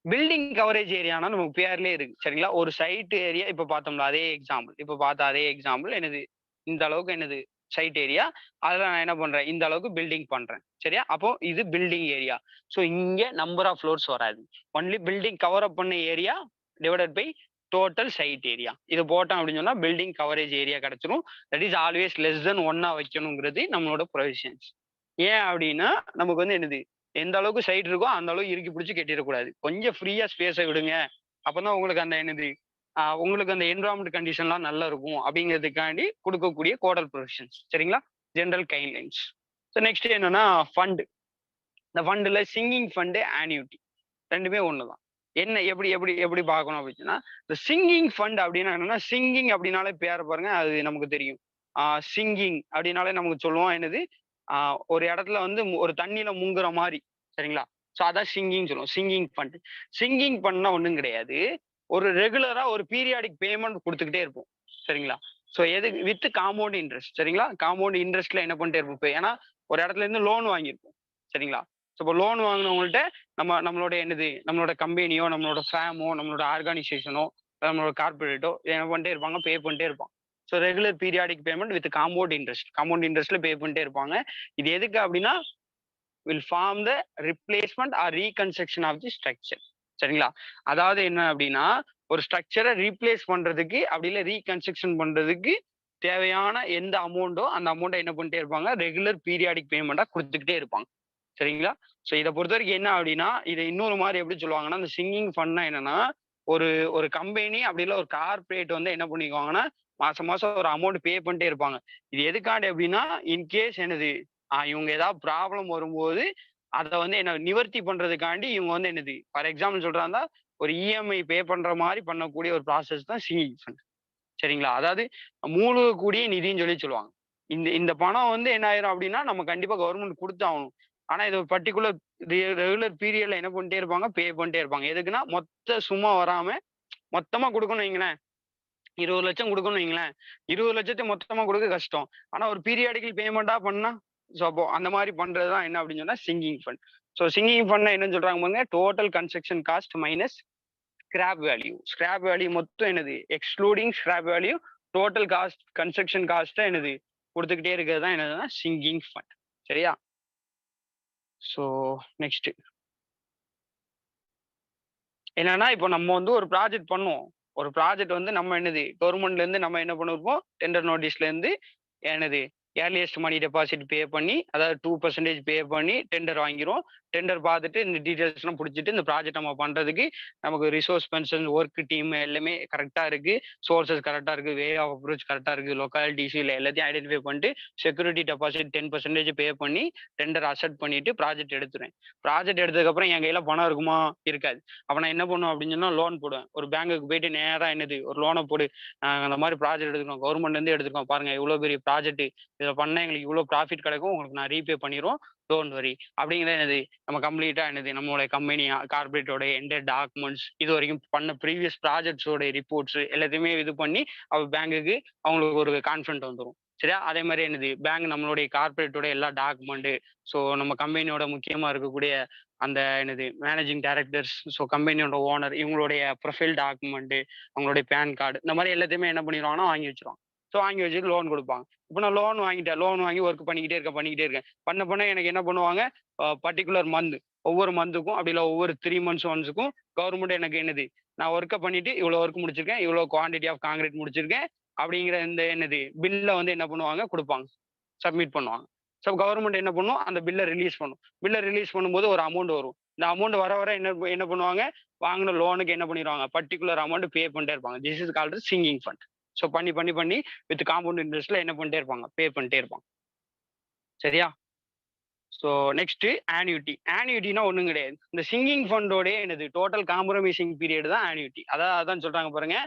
Building coverage ஏரியானா நமக்கு பேர்லயே இருக்கு. சரிங்களா? ஒரு சைட் ஏரியா இப்ப பார்த்தோம்ல அதே எக்ஸாம்பிள். இப்ப பார்த்த அதே எக்ஸாம்பிள் என்னது? இந்த அளவுக்கு என்னது? Side area. அதுல நான் என்ன பண்றேன்? இந்த அளவுக்கு பில்டிங் பண்றேன். சரியா? அப்போ இது பில்டிங் ஏரியா. ஸோ இங்க நம்பர் ஆஃப் ஃப்ளோர்ஸ் வராது. ஒன்லி பில்டிங் கவர் அப் பண்ண area divided by total site area. இது போட்டோம் அப்படின்னு சொன்னா பில்டிங் கவரேஜ் ஏரியா கிடைச்சிரும். That is always less than 1 வைக்கணுங்கிறது நம்மளோட ப்ரொவிஷன்ஸ். ஏன் அப்படின்னா நமக்கு வந்து என்னது? எந்த அளவுக்கு சைட் இருக்கோ அந்த அளவுக்கு இறுக்கி பிடிச்சி கட்டிடக்கூடாது. கொஞ்சம் ஃப்ரீயா ஸ்பேஸை விடுங்க. அப்பதான் உங்களுக்கு அந்த என்னது உங்களுக்கு அந்த என்விரான்மெண்ட் கண்டிஷன்லாம் நல்லா இருக்கும் அப்படிங்கிறதுக்காண்டி கொடுக்கக்கூடிய கோடல் ப்ரொவிஷன்ஸ். சரிங்களா? General guidelines. ஸோ நெக்ஸ்ட் என்னன்னா ஃபண்ட். இந்த ஃபண்டுல சிங்கிங் ஃபண்டு ஆன்யூட்டி ரெண்டுமே ஒண்ணுதான். என்ன எப்படி எப்படி எப்படி பார்க்கணும் அப்படின்னா இந்த சிங்கிங் ஃபண்ட் அப்படின்னா என்னன்னா சிங்கிங் அப்படின்னாலே பேரை பாருங்க அது நமக்கு தெரியும். சிங்கிங் அப்படின்னாலே நமக்கு சொல்லுவோம் என்னது? ஒரு இடத்துல வந்து ஒரு தண்ணியில முங்குற மாதிரி. சரிங்களா? ஸோ அதான் சிங்கிங் சொல்லுவோம். Singing fund. சிங்கிங் ஃபண்ட்னா ஒண்ணும் கிடையாது. ஒரு ரெகுலரா ஒரு பீரியாடிக் பேமெண்ட் கொடுத்துக்கிட்டே இருப்போம். சரிங்களா? ஸோ எது வித் காம்பவுண்ட் இன்ட்ரெஸ்ட். சரிங்களா? காம்பவுண்ட் இன்ட்ரெஸ்ட்ல என்ன பண்ணிட்டே இருப்போம்? இப்போ ஏன்னா ஒரு இடத்துல இருந்து லோன் வாங்கியிருப்போம். சரிங்களா? ஸோ இப்போ லோன் வாங்கினவங்கள்ட்ட நம்மளோட என்னது? நம்மளோட கம்பெனியோ நம்மளோட ஃபேமோ நம்மளோட ஆர்கனைசேஷனோ நம்மளோட கார்பரேட்டோ என்ன பண்ணிட்டே இருப்பாங்க? பே பண்ணிட்டே இருப்பாங்க. So regular periodic payment with compound interest. Compound இன்ட்ரெஸ்ட்ல பே பண்ணிட்டே இருப்பாங்க. இது எதுக்கு அப்படின்னா will form the replacement or reconstruction of the structure. சரிங்களா? அதாவது என்ன அப்படின்னா ஒரு ஸ்ட்ரக்சரை ரீப்ளேஸ் பண்றதுக்கு அப்படி இல்லை ரீகன்ஸ்ட்ரக்ஷன் பண்றதுக்கு தேவையான எந்த அமௌண்ட்டோ அந்த அமௌண்ட்டை என்ன பண்ணிட்டே இருப்பாங்க? ரெகுலர் பீரியாடிக் பேமெண்டா கொடுத்துக்கிட்டே இருப்பாங்க. சரிங்களா? ஸோ இதை பொறுத்த வரைக்கும் என்ன அப்படின்னா இதை இன்னொரு மாதிரி எப்படி சொல்லுவாங்கன்னா இந்த சிங்கிங் ஃபண்ட்னா என்னன்னா ஒரு ஒரு கம்பெனி அப்படி இல்லை ஒரு கார்பரேட் வந்து என்ன பண்ணிக்குவாங்கன்னா மாசம் மாசம் ஒரு அமௌண்ட் பே பண்ணிட்டே இருப்பாங்க. இது எதுக்காண்டி அப்படின்னா இன்கேஸ் என்னது இவங்க ஏதாவது ப்ராப்ளம் வரும்போது அதை வந்து என்ன நிவர்த்தி பண்றதுக்காண்டி இவங்க வந்து என்னது ஃபார் எக்ஸாம்பிள் சொல்றாங்க ஒரு இஎம்ஐ பே பண்ற மாதிரி பண்ணக்கூடிய ஒரு ப்ராசஸ் தான் சிங்கிங் ஃபண்ட். சரிங்களா? அதாவது மூழ்கக்கூடிய நிதின்னு சொல்லுவாங்க. இந்த இந்த பணம் வந்து என்ன ஆயிரும் அப்படின்னா நம்ம கண்டிப்பா கவர்மெண்ட் கொடுத்தாகணும். ஆனா இது பர்ட்டிகுலர் ரெகுலர் பீரியட்ல என்ன பண்ணிட்டே இருப்பாங்க, பே பண்ணிட்டே இருப்பாங்க. எதுக்குன்னா, மொத்த சும்மா வராம மொத்தமா குடுக்கணும் வைங்களேன். 20,00,000 குடுக்கணும்னு வைங்களேன். 20,00,000 மொத்தமா குடுக்க கஷ்டம். ஆனா ஒரு பீரியாடிக்கல் பேமெண்ட்டா பண்ணா, ஸோ அப்போ அந்த மாரி பண்றது தான் என்ன அப்படின்னு சொன்னா சிங்கிங் ஃபண்ட். ஸோ சிங்கிங் ஃபண்ட்னா என்னன்னு சொல்றாங்க பாருங்க, total construction cost minus scrap value. Scrap value மொத்தம் என்னது? Excluding scrap value total cost construction காஸ்ட்ட என்னது? குடுத்துக்கிட்டே இருக்கிறது தான் என்னதுன்னா சிங்கிங் ஃபண்ட். சரியா? ஸோ நெக்ஸ்ட் என்னன்னா, இப்போ நம்ம வந்து ஒரு ப்ராஜெக்ட் பண்ணுவோம். ஒரு ப்ராஜெக்ட் வந்து நம்ம என்னது கவர்மெண்ட்லேருந்து நம்ம என்ன பண்ணிருப்போம், டெண்டர் நோட்டீஸ்லேருந்து என்னது ஏர்லியஸ்ட் மணி டெபாசிட் பே பண்ணி, அதாவது 2% பே பண்ணி டெண்டர் வாங்கிருவோம். டெண்டர் பார்த்துட்டு இந்த டீட்டெயில்ஸ்லாம் புடிச்சிட்டு இந்த ப்ராஜெக்ட் நம்ம பண்றதுக்கு நமக்கு ரிசோர்ஸ் பெர்சன், ஒர்க் டீம் எல்லாமே கரெக்ட்டா இருக்கு. சோர்சஸ் கரெக்ட்டா இருக்கு. வே ஆஃப் அப்ரோச் கரெக்ட்டா இருக்கு. லொக்காலிட்டிஸ் இல்ல எல்லாத்தையும் ஐடென்டிஃபை பண்ணிட்டு செக்யூரிட்டி டெபாசிட் 10% பே பண்ணி டெண்டர் அக்செப்ட் பண்ணிட்டு ப்ராஜெக்ட் எடுத்துருவேன். ப்ராஜெக்ட் எடுத்ததுக்கப்புறம் என் கையில பணம் இருக்குமா? இருக்காது. அப்ப நான் என்ன பண்ணுவேன் அப்படின்னு சொன்னா, லோன் போடுவேன். ஒரு பேங்க்குக்கு போயிட்டு நேரா என்னது ஒரு லோன போடு. அந்த மாரி ப்ராஜெக்ட் எடுத்துருக்கோம். கவர்மெண்ட்லேருந்து எடுத்துருக்கோம். பாருங்க இவ்ளோ பெரிய ப்ராஜெக்ட். இத பண்ணா எங்களுக்கு இவ்ளோ ப்ராஃபிட் கிடைக்கும். உங்களுக்கு நான் ரீபே பண்ணிருவோம். Don't worry. அப்படிங்கிறது என்னது நம்ம கம்ப்ளீட்டா என்னது நம்மளுடைய கம்பெனி கார்ப்பரேட்டோட எந்த டாக்குமெண்ட்ஸ் இதுவரைக்கும் பண்ண ப்ரீவியஸ் ப்ராஜெக்ட்ஸோட ரிப்போர்ட்ஸ் எல்லாத்தையுமே இது பண்ணி பேங்க்குக்கு அவங்களுக்கு ஒரு கான்ஃபிடன்ட் வந்துரும். சரியா? அதே மாரி என்னது பேங்க் நம்மளுடைய கார்ப்பரேட்டோட எல்லா டாக்குமெண்ட் ஸோ நம்ம கம்பெனியோட முக்கியமா இருக்கக்கூடிய அந்த என்னது மேனேஜிங் டைரக்டர்ஸ் ஸோ கம்பெனியோட ஓனர் இவங்களுடைய ப்ரொஃபைல் டாக்குமெண்ட் அவங்களுடைய பேன் கார்டு இந்த மாதிரி எல்லாத்தையுமே என்ன பண்ணிடுவாங்கன்னா வாங்கி வச்சிருவாங்க. ஸோ வாங்கி வச்சுட்டு லோன் கொடுப்பாங்க. இப்போ நான் லோன் வாங்கிட்டேன். லோன் வாங்கி ஒர்க் பண்ணிக்கிட்டே இருக்கேன். பண்ண எனக்கு என்ன பண்ணுவாங்க, பர்ட்டிகுலர் மந்த் ஒவ்வொரு மந்த்துக்கும் அப்படி இல்லை ஒவ்வொரு 3 மந்த்ஸ் ஒன்ஸுக்கும் கவர்மெண்ட் எனக்கு என்னது நான் ஒர்க்கை பண்ணிட்டு இவ்வளோ ஒர்க் முடிச்சிருக்கேன், இவ்வளோ குவான்டிட்டி ஆஃப் காங்கிரீட் முடிச்சிருக்கேன் அப்படிங்கிற இந்த என்னது பில்ல வந்து என்ன பண்ணுவாங்க குடுப்பாங்க. சப்மிட் பண்ணுவாங்க. ஸோ கவர்ன்மெண்ட் என்ன பண்ணும், அந்த பில்ல ரிலீஸ் பண்ணும். பில்ல ரிலீஸ் பண்ணும்போது ஒரு அமௌண்ட் வரும். இந்த அமௌண்ட் வர வர என்ன என்ன பண்ணுவாங்க, வாங்குன லோனுக்கு என்ன பண்ணிருவாங்க, பர்ட்டிகுலர் அமௌண்ட் பே பண்ணிட்டே இருப்பாங்க. This is called singing fund. So பண்ணி வித் காம்பவுண்ட் இன்ட்ரெஸ்ட்ல என்ன பண்ணிட்டே இருப்பாங்க, பே பண்ணிட்டே இருப்பாங்க. சரியா? So next annuity. ஆன்யூட்டினா ஒண்ணும் கிடையாது. இந்த சிங்கிங் ஃபண்டோடைய என்னது டோட்டல் காம்ப்ரமைசிங் பீரியட் தான் ஆன்யூட்டி. அதான் சொல்றாங்க பாருங்க.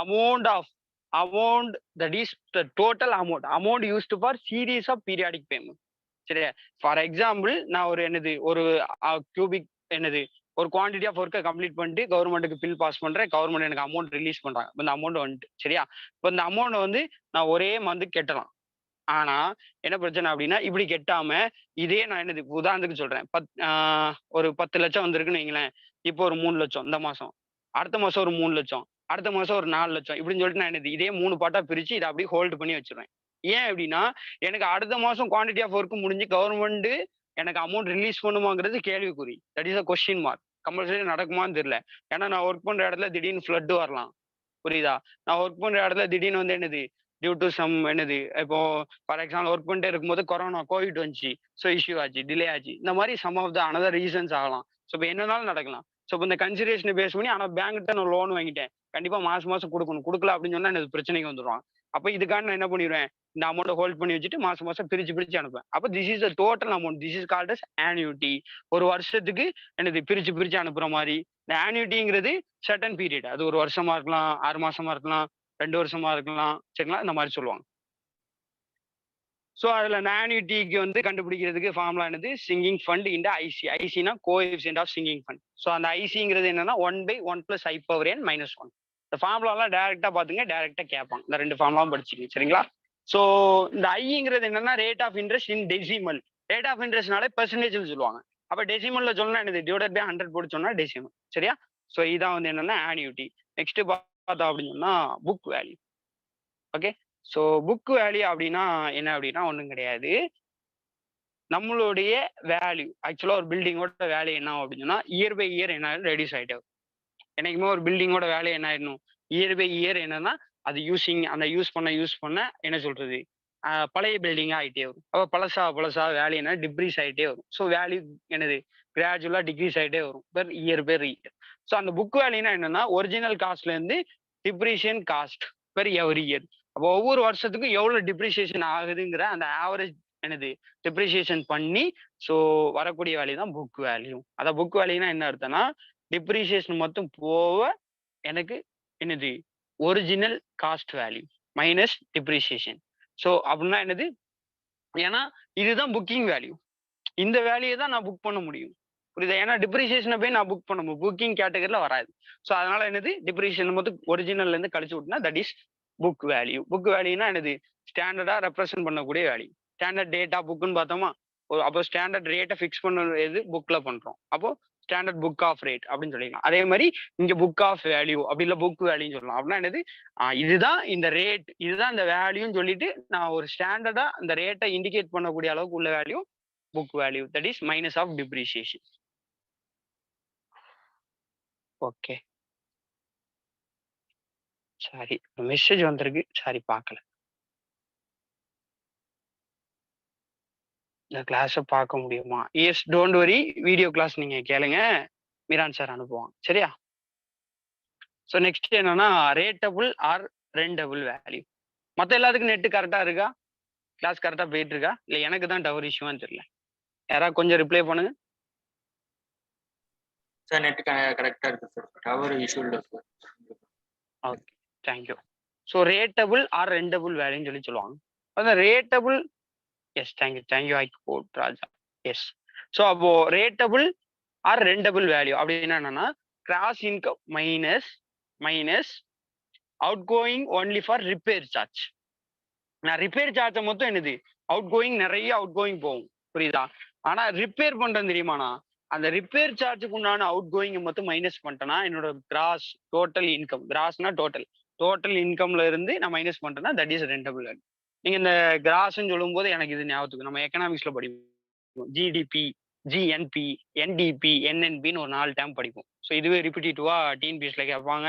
Amount of amount that is the total amount used for series of periodic payment. சரியா? ஃபார் எக்ஸாம்பிள் நான் ஒரு என்னது ஒரு கியூபிக் என்னது ஒரு குவான்டிட்டி ஆஃப் ஒர்க்கை கம்ப்ளீட் பண்ணிட்டு கவர்மெண்ட்டுக்கு பில் பாஸ் பண்றேன். கவர்மெண்ட் எனக்கு அமௌண்ட் ரிலீஸ் பண்றாங்க. இப்ப இந்த அமௌண்ட் வந்துட்டு சரியா? இப்போ இந்த அமௌண்ட் வந்து நான் ஒரே மந்த் கட்டலாம். ஆனா என்ன பிரச்சனை அப்படின்னா இப்படி கெட்டாம இதே நான் என்னது உதாரணத்துக்கு சொல்றேன். ஒரு 10,00,000 வந்திருக்குன்னு வைங்களேன். இப்போ ஒரு 3,00,000 இந்த மாசம். அடுத்த மாசம் ஒரு 3,00,000. அடுத்த மாசம் ஒரு 4,00,000 இப்படின்னு சொல்லிட்டு நான் என்னது இதே 3 பார்ட்டா பிரிச்சு இதை அப்படியே ஹோல்ட் பண்ணி வச்சிருவேன். ஏன் அப்படின்னா எனக்கு அடுத்த மாசம் குவான்டிட்டி ஆஃப் ஒர்க் முடிஞ்சு கவர்மெண்ட் எனக்கு அமௌண்ட் ரிலீஸ் பண்ணுமாங்கிறது கேள்விக்குறி. That is a question mark. Compulsory நடக்குமான்னு தெரியல. ஏன்னா நான் ஒர்க் பண்ற இடத்துல திடீர்னு ஃப்ளட் வரலாம். புரியுதா? நான் ஒர்க் பண்ற இடத்துல திடீர்னு வந்து என்னது டியூ டு சம் என்னது இப்போ ஃபார் எக்ஸாம்பிள் ஒர்க் பண்ணிட்டே இருக்கும்போது கோவிட் வந்துச்சு. ஸோ இஷ்யூ ஆச்சு, டிலே ஆச்சு. இந்த மாதிரி some of the another reasons ஆகலாம். ஸோ இப்போ என்னனாலும் நடக்கலாம். ஸோ இப்போ இந்த கன்சிடரேஷனை பேஸ் பண்ணி ஆனால் பேங்க்கிட்ட நான் லோன் வாங்கிட்டேன். கண்டிப்பா மாசம் மாசம் கொடுக்கணும். கொடுக்கல அப்படின்னு சொன்னா எனக்கு பிரச்சனைக்கு வந்துடுவான். அப்ப இதுக்காக நான் என்ன பண்ணிடுவேன், இந்த அமௌண்ட்டை ஹோல்ட் பண்ணி வச்சுட்டு மாசம் மாசம் பிரிச்சு அனுப்புவேன். அப்ப this is the total amount. This is called as annuity. ஒரு வருஷத்துக்கு என்னது பிரிச்சு அனுப்புற மாதிரி. இந்த ஆன்யூட்டிங்கிறது சர்டன் பீரியட். அது ஒரு வருஷமா இருக்கலாம், 6 மாசமா இருக்கலாம், 2 வருஷமா இருக்கலாம். சரிங்களா? இந்த மாதிரி சொல்லுவாங்க. ஸோ அதுல ஆன்யூட்டிக்கு வந்து கண்டுபிடிக்கிறதுக்கு ஃபார்முலா என்னது, சிங்கிங் ஃபண்ட் இன்டு ஐசி. ஐசினா coefficient of sinking fund. So அந்த ஐசிங்கிறது என்னன்னா 1/1 + i⁻n-1. இந்த ஃபார்முலாலாம் டைரக்டா பாத்துங்க, டைரக்டா கேட்பாங்க. இந்த 2 ஃபார்முலாவும் படிச்சுங்க. சரிங்களா? ஸோ இந்த ஐங்கிறது என்னன்னா rate of interest in decimal. Rate of இன்ட்ரெஸ்ட்னாலே பெர்சன்டேஜ்னு சொல்லுவாங்க. அப்ப டெசிமல்ல சொல்லணும் என்னது டிவைடட் பை 100 போட்டு சொன்னா டெசிமல். சரியா? ஸோ இதான் வந்து என்னன்னா ஆன்யூட்டி. நெக்ஸ்ட் பார்த்தோம் அப்படின்னு சொன்னா book value. Okay. So book value அப்படின்னா என்ன அப்படின்னா ஒண்ணும் கிடையாது. நம்மளுடைய வேல்யூ ஆக்சுவலா ஒரு பில்டிங்கோட வேல்யூ என்ன ஆகும் அப்படின்னு சொன்னா இயர் பை இயர் என்ன ரெடியூஸ் ஆயிட்டே வரும். என்னைக்குமே ஒரு பில்டிங்கோட வேல்யூ என்ன ஆயிடணும், இயர் பை இயர் என்னன்னா அது அந்த யூஸ் பண்ண என்ன சொல்றது பழைய பில்டிங்கா ஆயிட்டே வரும். அப்ப பழசா வேல்யூ என்ன டிக்ரீஸ் ஆயிட்டே வரும். ஸோ வேல்யூ என்னது கிராஜுவலா டிக்ரீஸ் ஆயிட்டே வரும் பெர் இயர். ஸோ அந்த புக் வேல்யூனா என்னன்னா ஒரிஜினல் காஸ்ட்ல இருந்து depreciation cost per every year. அப்போ ஒவ்வொரு வருஷத்துக்கும் எவ்வளவு டிப்ரிசியேஷன் ஆகுதுங்கிற அந்த ஆவரேஜ் என்னது டிப்ரிசியேஷன் பண்ணி ஸோ வரக்கூடிய வேல்யூ தான் புக் வேல்யூ. அதான் புக் வேல்யூனா என்ன அர்த்தம்னா டிப்ரிசியேஷன் மட்டும் போக எனக்கு என்னது original cost value minus depreciation. So அப்படின்னா என்னது, ஏன்னா இதுதான் புக்கிங் வேல்யூ. இந்த வேல்யூ தான் நான் புக் பண்ண முடியும். புரியுதா? ஏன்னா டிப்ரிசியேஷனை போய் நான் புக் பண்ண முடியும். புக்கிங் கேட்டகரியில வராது. ஸோ அதனால என்னது டிப்ரிசியேஷன் மட்டும் ஒரிஜினல்ல இருந்து கழிச்சு விட்டுனா that is book value. Book வேல்யூனா என்னது ஸ்டாண்டர்டா ரெப்ரசென்ட் பண்ணக்கூடிய வேல்யூ. ஸ்டாண்டர்ட் டேட்டா புக்குன்னு பார்த்தோமா, அப்போ ஸ்டாண்டர்ட் ரேட்டை ஃபிக்ஸ் பண்ணது புக்ல பண்றோம். அப்போ ஸ்டாண்டர்ட் புக் ஆஃப் ரேட் அப்படின்னு சொல்லிக்கலாம். அதே மாதிரி இங்க புக் ஆஃப் வேல்யூ அப்படி இல்லை புக் வேல்யூன்னு சொல்லலாம். அப்படின்னா என்னது இதுதான் இந்த ரேட், இதுதான் இந்த வேல்யூன்னு சொல்லிட்டு நான் ஒரு ஸ்டாண்டர்டா இந்த ரேட்டை இண்டிகேட் பண்ணக்கூடிய அளவுக்கு உள்ள value book value. That is minus of depreciation. Okay, sorry message வந்திருக்கு, சாரி பார்க்கல. இந்த கிளாஸை பார்க்க முடியுமா? Yes, don't worry, video class நீங்க கேளுங்க, மீரான் சார் அனுப்புவாங்க. சரியா? ஸோ நெக்ஸ்ட் என்னன்னா ரேட்டபிள் ஆர் ரெண்டபிள் வேல்யூ. மற்ற எல்லாத்துக்கும் நெட் கரெக்டா இருக்கா? கிளாஸ் கரெக்டா போயிட்டு இருக்கா? இல்லை எனக்கு தான் டவர் இஷ்யூவான்னு தெரியல. யாராவது கொஞ்சம் ரிப்ளை பண்ணுங்க. சார் நெட் கரெக்டா இருக்கு சார், டவர் இஷ்யூ இல்லை sir. Okay, thank you. So rateable or rentable வேல்யூன்னு சொல்லி சொல்லுவாங்க. அதான் rateable. Yes, thank you I got Raja. Yes. So அப்போ ரேட்டபிள் ஆர் ரெண்டபிள் வேல்யூ அப்படின்னா என்னன்னா gross income minus outgoing only for repair charge. நான் ரிப்பேர் சார்ஜை மொத்தம் என்னது அவுட் கோயிங் நிறைய அவுட் கோயிங் போகும், புரியுதா? ஆனா ரிப்பேர் பண்றேன் தெரியுமாண்ணா, அந்த ரிப்பேர் சார்ஜுக்கு உண்டான அவுட் கோயிங் மட்டும் மைனஸ் பண்ணிட்டேன்னா என்னோட கிராஸ் டோட்டல் இன்கம், கிராஸ்னா டோட்டல் இன்கம்ல இருந்து நான் மைனஸ் பண்ணிட்டேன்னா தட் இஸ் ரெண்டபிள் வேல்யூ. நீங்க இந்த கிராஸ்ன்னு சொல்லும் போது எனக்கு இது ஞாபகத்துக்கு நம்ம எக்கனாமிக்ஸ்ல படிப்போம். ஜிடிபி, ஜிஎன்பி, என்டிபி, என்என்பின்னு ஒரு 4 டேம் படிப்போம். ஸோ இதுவே ரிப்பீட்டிவா டிஎன்பிஎஸ்ல கேட்பாங்க.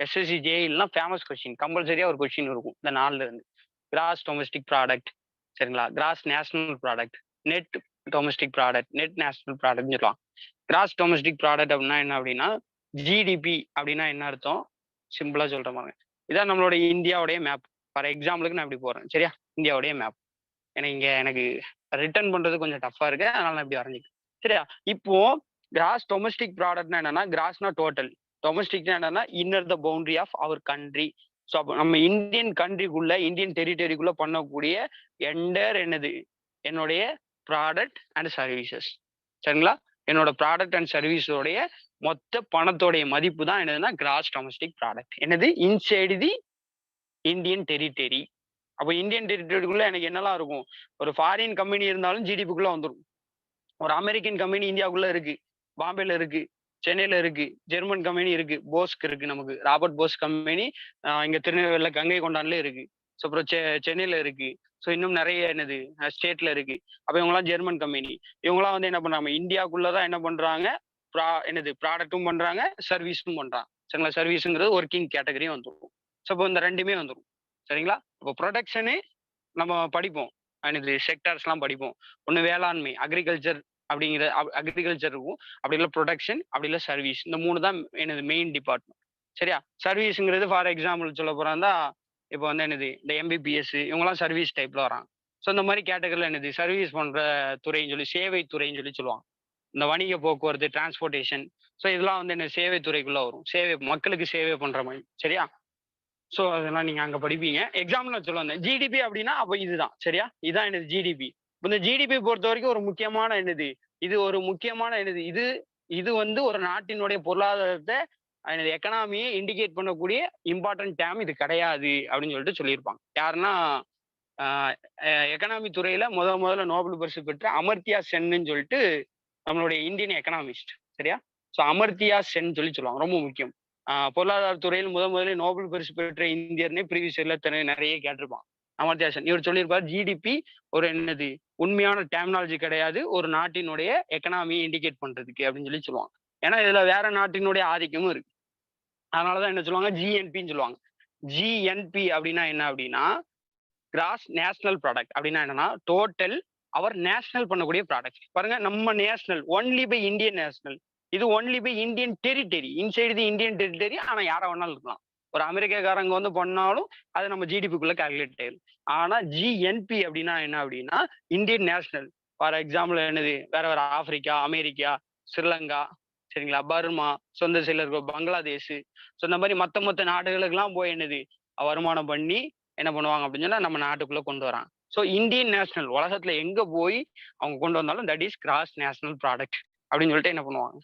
எஸ்எஸ்சி ஜேஇலாம் ஃபேமஸ் கொஸ்டின், கம்பல்சரியா ஒரு கொஸ்டின் இருக்கும் இந்த 4ல இருந்து. கிராஸ் டொமஸ்டிக் ப்ராடக்ட், சரிங்களா? Gross national product, net domestic product, net national ப்ராடக்ட்னு சொல்லலாம். கிராஸ் டொமஸ்டிக் ப்ராடக்ட் அப்படின்னா என்ன அப்படின்னா ஜிடிபி அப்படின்னா என்ன அர்த்தம், சிம்பிளா சொல்ற மாதிரி இதான் நம்மளோட இந்தியாவுடைய மேப். ஃபார் எக்ஸாம்பிளுக்கு நான் இப்படி போறேன், சரியா? இந்தியாவுடைய மேப். எனக்கு ரிட்டர்ன் பண்றது கொஞ்சம் டஃபா இருக்கு, அதனால நான் இப்படி வரைஞ்சிக்கிறேன், சரியா? இப்போ கிராஸ் டொமஸ்டிக் ப்ராடக்ட்னா என்னன்னா கிராஸ்னா டோட்டல், டொமஸ்டிக்னா என்னன்னா inner the boundary of our country. So அப்போ நம்ம இந்தியன் கண்ட்ரிக்குள்ள, இந்தியன் டெரிட்டரிக்குள்ள பண்ணக்கூடிய என்னது என்னுடைய ப்ராடக்ட் அண்ட் சர்வீசஸ், சரிங்களா? என்னோட ப்ராடக்ட் அண்ட் சர்வீஸோடைய மொத்த பணத்தோடைய மதிப்பு தான் என்னதுன்னா கிராஸ் டொமஸ்டிக் ப்ராடக்ட். என்னது இன்சைடு தி இந்தியன் டெரிட்டரி. அப்போ இந்தியன் டெரிட்டரிக்குள்ள எனக்கு என்னெல்லாம் இருக்கும், ஒரு ஃபாரின் கம்பெனி இருந்தாலும் ஜிடிபிக்குள்ள வந்துடும். ஒரு அமெரிக்கன் கம்பெனி இந்தியாவுக்குள்ள இருக்கு, பாம்பேல இருக்கு, சென்னையில இருக்கு, ஜெர்மன் கம்பெனி இருக்கு, போஸ்க் இருக்கு, நமக்கு ராபர்ட் போஸ் கம்பெனி இங்க திருநெல்வேலியில கங்கை கொண்டான்ல இருக்கு. ஸோ அப்புறம் சென்னையில இருக்கு. ஸோ இன்னும் நிறைய என்னது ஸ்டேட்ல இருக்கு. அப்ப இவங்கெல்லாம் ஜெர்மன் கம்பெனி. இவங்கெல்லாம் வந்து என்ன பண்றாங்க, இந்தியாவுக்குள்ளதான் என்ன பண்றாங்க, என்னது ப்ராடக்டும் பண்றாங்க, சர்வீஸும் பண்றாங்க, சரிங்களா? சர்வீஸுங்கிறது ஒர்க்கிங் கேட்டகரியும் வந்துடும். ஸோ இப்போ இந்த ரெண்டுமே வந்துடும், சரிங்களா? இப்போ ப்ரொடக்ஷனு நம்ம படிப்போம், என்னது செக்டார்ஸ்லாம் படிப்போம். ஒன்று வேளாண்மை, அக்ரிகல்ச்சர் அப்படிங்கிற அக்ரிகல்ச்சர் இருக்கும், அப்படி இல்லை ப்ரொடக்ஷன், அப்படி இல்லை சர்வீஸ். இந்த 3 தான் என்னது மெயின் டிபார்ட்மெண்ட், சரியா? சர்வீஸுங்கிறது ஃபார் எக்ஸாம்பிள் சொல்ல போறாந்தா இப்போ வந்து என்னது இந்த எம்பிபிஎஸ் இவங்கெல்லாம் சர்வீஸ் டைப்ல வராங்க. ஸோ இந்த மாதிரி கேட்டகரியில் என்னது சர்வீஸ் பண்ற துறைன்னு சொல்லி, சேவை துறைன்னு சொல்லி சொல்லுவாங்க. இந்த வணிக போக்குவரத்து, டிரான்ஸ்போர்ட்டேஷன், ஸோ இதெல்லாம் வந்து என்ன சேவை துறைக்குள்ள வரும். சேவை, மக்களுக்கு சேவை பண்ற மாதிரி, சரியா? ஸோ அதெல்லாம் நீங்க அங்க படிப்பீங்க. எக்ஸாம்பிள் சொல்ல வந்தேன். ஜிடிபி அப்படின்னா அப்போ இதுதான், சரியா? இதுதான் என்னது ஜிடிபி. இந்த ஜிடிபி பொறுத்த வரைக்கும் ஒரு முக்கியமான என்னது, இது ஒரு முக்கியமான என்னது, இது வந்து ஒரு நாட்டினுடைய பொருளாதாரத்தை எக்கனாமியை இண்டிகேட் பண்ணக்கூடிய இம்பார்ட்டன்ட் டேம் இது கிடையாது அப்படின்னு சொல்லிட்டு சொல்லியிருப்பாங்க. யாருன்னா எக்கனாமி துறையில முதல்ல நோபல் பரிசு பெற்ற அமர்த்தியா சென்னு சொல்லிட்டு நம்மளுடைய இந்தியன் எக்கனாமிஸ்ட், சரியா? ஸோ அமர்த்தியா சென் சொல்லி சொல்லுவாங்க, ரொம்ப முக்கியம். பொருளாதார துறையில் முதல்ல நோபல் பரிசு பெற்ற இந்தியர்னே ப்ரீவியஸ் இயர்ல நிறைய கேட்டிருப்பான். அமர்த்தியா சென் இவர் சொல்லியிருப்பார், ஜிடிபி ஒரு என்னது உண்மையான டெர்மினாலஜி கிடையாது ஒரு நாட்டினுடைய எக்கனாமியை இண்டிகேட் பண்றதுக்கு அப்படின்னு சொல்லி சொல்லுவாங்க. ஏன்னா இதுல வேற நாட்டினுடைய ஆதிக்கமும் இருக்கு. அதனாலதான் என்ன சொல்லுவாங்க, ஜிஎன்பின்னு சொல்லுவாங்க. ஜிஎன்பி அப்படின்னா என்ன அப்படின்னா கிராஸ் நேஷனல் ப்ராடக்ட். அப்படின்னா என்னன்னா டோட்டல் அவர் நேஷனல் பண்ணக்கூடிய ப்ராடக்ட். பாருங்க, நம்ம national only by Indian national, இது only by Indian territory, inside the Indian territory. ஆனா யாரை வேணாலும் இருக்கலாம், ஒரு அமெரிக்காக்காரங்க வந்து பண்ணாலும் அது நம்ம ஜிடிபிக்குள்ள கால்குலேட் ஆயிடும். ஆனா ஜிஎன்பி அப்படின்னா என்ன அப்படின்னா இந்தியன் நேஷனல். ஃபார் எக்ஸாம்பிள் என்னது வேற ஆப்பிரிக்கா, அமெரிக்கா, ஸ்ரீலங்கா, சரிங்களா, பர்மா, சொந்த சில பங்களாதேஷ், ஸோ இந்த மாதிரி மொத்த நாடுகளுக்கெல்லாம் போய் என்னது வருமானம் பண்ணி என்ன பண்ணுவாங்க அப்படின்னு சொன்னா நம்ம நாட்டுக்குள்ள கொண்டு வராங்க. ஸோ இந்தியன் நேஷனல் உலகத்துல எங்க போய் அவங்க கொண்டு வந்தாலும் that is cross national product அப்படின்னு சொல்லிட்டு என்ன பண்ணுவாங்க.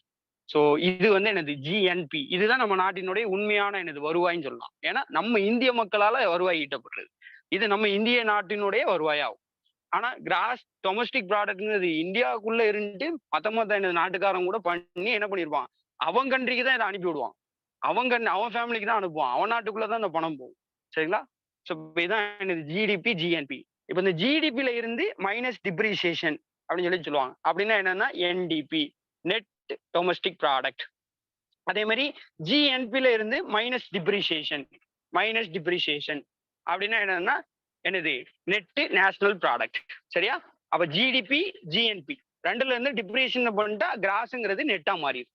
ஸோ இது வந்து எனது ஜிஎன்பி, இதுதான் நம்ம நாட்டினுடைய உண்மையான எனது வருவாய்ன்னு சொல்லலாம். ஏன்னா நம்ம இந்திய மக்களால வருவாய் ஈட்டப்படுறது, இது நம்ம இந்திய நாட்டினுடைய வருவாயாகும். ஆனா கிராஸ் டொமஸ்டிக் ப்ராடக்ட்ங்கிறது இந்தியாவுக்குள்ள இருந்து மத்த எனது நாட்டுக்காரங்க கூட பண்ணி என்ன பண்ணிருப்பான், அவன் கண்ட்ரிக்கு தான் இதை அனுப்பி விடுவான், அவன் ஃபேமிலிக்கு தான் அனுப்புவான், அவன் நாட்டுக்குள்ள தான் இந்த பணம் போகும். சரிங்களா? ஸோ இதான் எனது ஜிடிபி ஜிஎன்பி. இப்போ இந்த ஜிடிபில இருந்து மைனஸ் டிப்ரிசியேஷன் அப்படின்னு சொல்லுவாங்க. அப்படின்னா என்னன்னா என்டிபி, நெட் டொமஸ்டிக் ப்ராடக்ட். அதே மாதிரி ஜிஎன்பில இருந்து மைனஸ் டிப்ரிசியேஷன் அப்படின்னா என்னன்னா என்னது நெட் நேஷனல் ப்ராடக்ட். சரியா? அப்ப ஜிடிபி ஜிஎன்பி ரெண்டுல இருந்து டிப்ரிசியேஷன் பண்ணிட்டா கிராஸ்ங்கிறது நெட்டா மாறிடும்.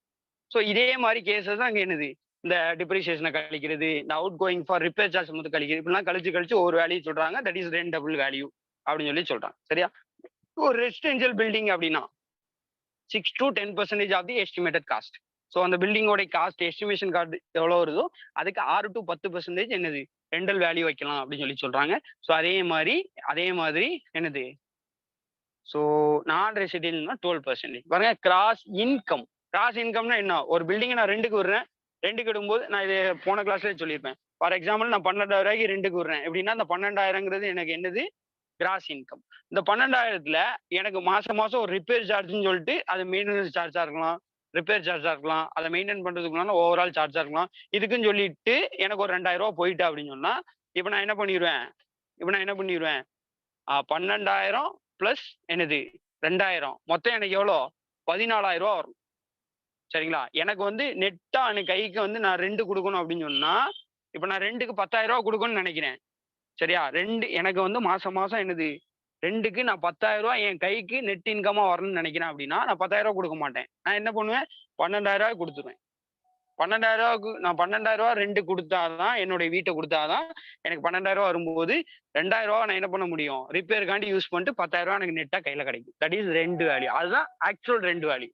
ஸோ இதே மாதிரி கேசஸ் தான் அங்க என்னது இந்த டிப்ரிசியேஷனை கழிக்கிறது, இந்த out going for repair charge வந்து கழிக்கிறது, இப்படிலாம் கழிச்சு ஒரு வேல்யூ சொல்றாங்க, தட் இஸ் ரெண்டபிள் வேல்யூ அப்படின்னு சொல்லி சொல்றாங்க. சரியா? ஒரு ரெசிடென்ஷியல் பில்டிங் அப்படின்னா 6 to 10% of the estimated cost. So அந்த பில்டிங்கோட காஸ்ட் எஸ்டிமேஷன் கார்டு எவ்வளோ வருதோ அதுக்கு 6 to 10% என்னது ரெண்டல் வேல்யூ வைக்கலாம் அப்படின்னு சொல்லி சொல்றாங்க. ஸோ அதே மாதிரி என்னது, ஸோ நான் ரெசிடென்ட்னா 12%. பாருங்க, கிராஸ் இன்கம்னா என்ன, ஒரு பில்டிங்கை நான் ரெண்டுக்கு விடுறேன், ரெண்டுக்கு விடும்போது நான் இது போன கிளாஸ்ல சொல்லியிருப்பேன். ஃபார் எக்ஸாம்பிள் நான் 12,000 ரூபாய்க்கு ரெண்டுக்கு விடுறேன் எப்படின்னா, அந்த 12,000ங்கிறது எனக்கு என்னது கிராஸ் இன்கம். இந்த 12,000த்துல எனக்கு மாசம் ஒரு ரிப்பேர் சார்ஜ்னு சொல்லிட்டு அது மெயின்டெனன்ஸ் சார்ஜா இருக்கலாம், ரிப்பேர் சார்ஜா இருக்கலாம், அதை மெயின்டைன் பண்றதுக்குள்ள ஓவரால் சார்ஜா இருக்கலாம். இதுக்குன்னு சொல்லிட்டு எனக்கு ஒரு 2,000 ரூபாய் போயிட்டு அப்படின்னு சொன்னா இப்ப நான் என்ன பண்ணிடுவேன் 12,000 பிளஸ் என்னது 2,000 மொத்தம் எனக்கு எவ்வளோ 14,000 ரூபாய் வரும். சரிங்களா? எனக்கு வந்து நெட்டா எனக்கு கைக்கு வந்து நான் ரெண்டு கொடுக்கணும் அப்படின்னு சொன்னா இப்ப நான் ரெண்டுக்கு 10,000 ரூபாய் கொடுக்கணும்னு நினைக்கிறேன். சரியா? எனக்கு வந்து மாசம் என்னது ரெண்டுக்கு நான் 10,000 ரூபாய் என் கைக்கு நெட் இன்கமா வரணும்னு நினைக்கிறேன் அப்படின்னா நான் 10,000 ரூபாய் கொடுக்க மாட்டேன். நான் என்ன பண்ணுவேன், 12,000 ரூபாய் கொடுத்துருவேன். 12,000 ரூபாய்க்கு நான் 12,000 ரூபாய் ரெண்டு கொடுத்தாதான், என்னுடைய வீட்டை கொடுத்தாதான் எனக்கு 12,000 ரூபாய் வரும்போது 2,000 ரூபாய் நான் என்ன பண்ண முடியும், ரிப்பேருக்காண்டி யூஸ் பண்ணிட்டு 10,000 ரூபாய் எனக்கு நெட்டா கையில கிடைக்கும். That is rent value. அதுதான் ஆக்சுவல் ரெண்ட் வேல்யூ.